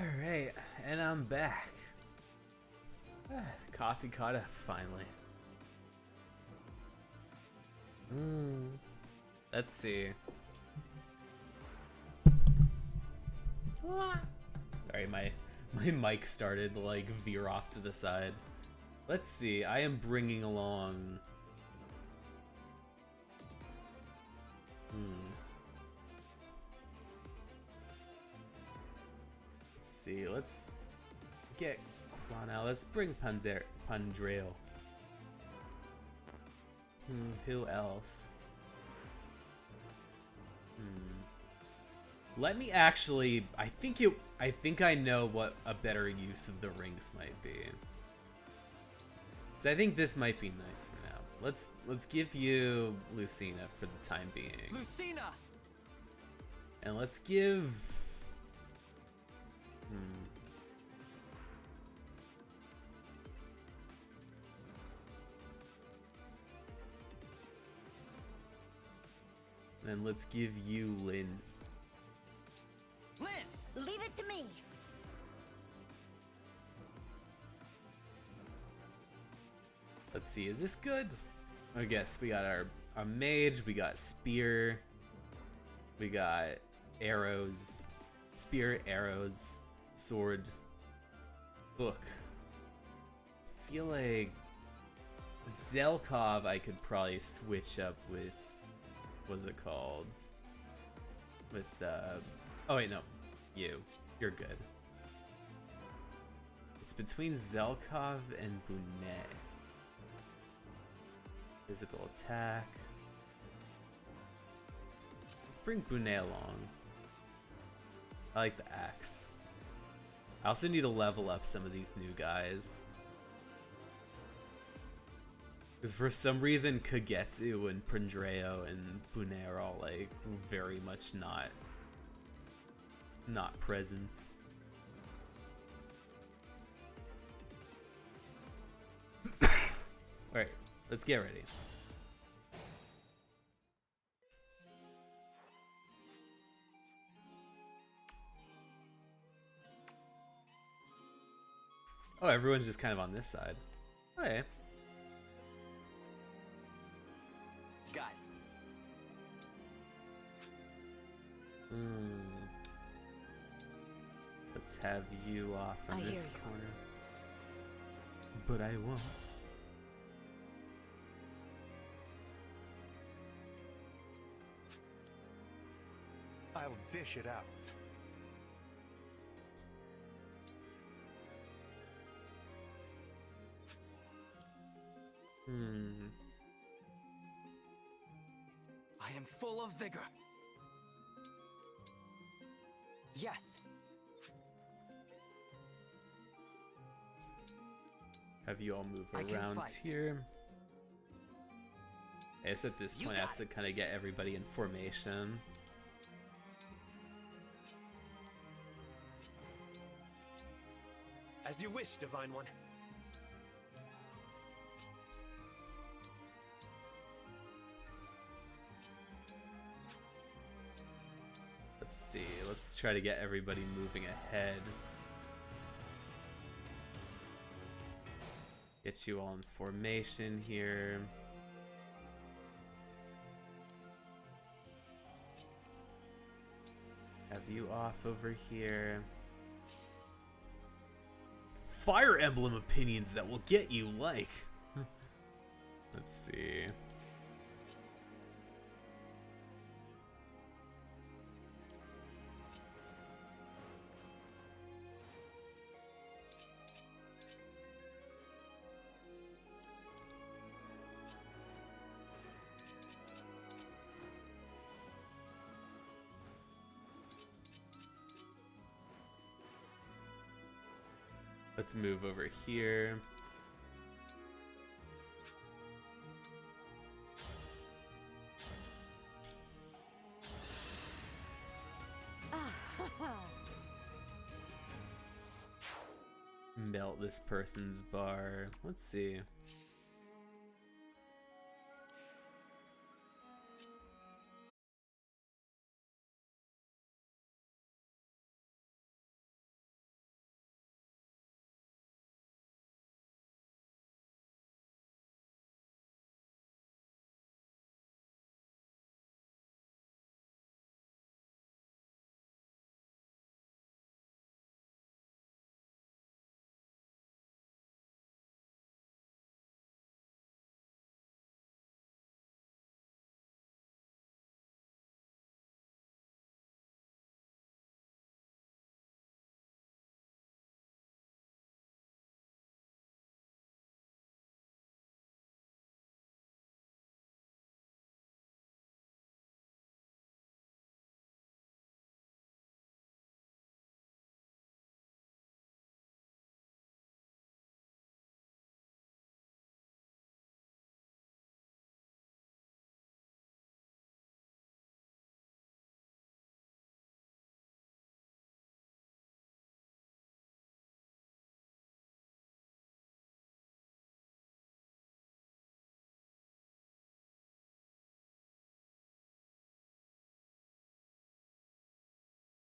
Alright, and I'm back. Coffee caught up, finally. Let's see. Sorry, my mic started to like veer off to the side. Let's see, I am bringing along... Let's see, let's get Quana. Let's bring Pandreo. Who else? Let me actually, I think I know what a better use of the rings might be. So I think this might be nice for now. Let's give you Lucina for the time being. Lucina! And let's give... And let's give you Lynn. Lynn, leave it to me. Let's see, is this good? I guess we got our mage, we got spear, we got arrows, spear, arrows, sword, book. I feel like Zelkov I could probably switch up with, what's it called? With, oh wait, no, you're good. It's between Zelkov and Bunet. Physical attack. Let's bring Bunet along. I like the axe. I also need to level up some of these new guys. Because for some reason, Kagetsu and Pandreo and Bunet are all like very much not present. Alright, let's get ready. Oh, everyone's just kind of on this side. Okay. Got it. Let's have you off from this corner. But I won't. I'll dish it out. I am full of vigor. Yes. Have you all move I can around fight. here. I guess at this You point I have got to it. kind of get everybody in formation. As you wish, Divine One. Let's see, let's try to get everybody moving ahead. Get you all in formation here. Have you off over here. Fire Emblem opinions that will get you like. Let's see. Let's move over here. Melt this person's bar. Let's see.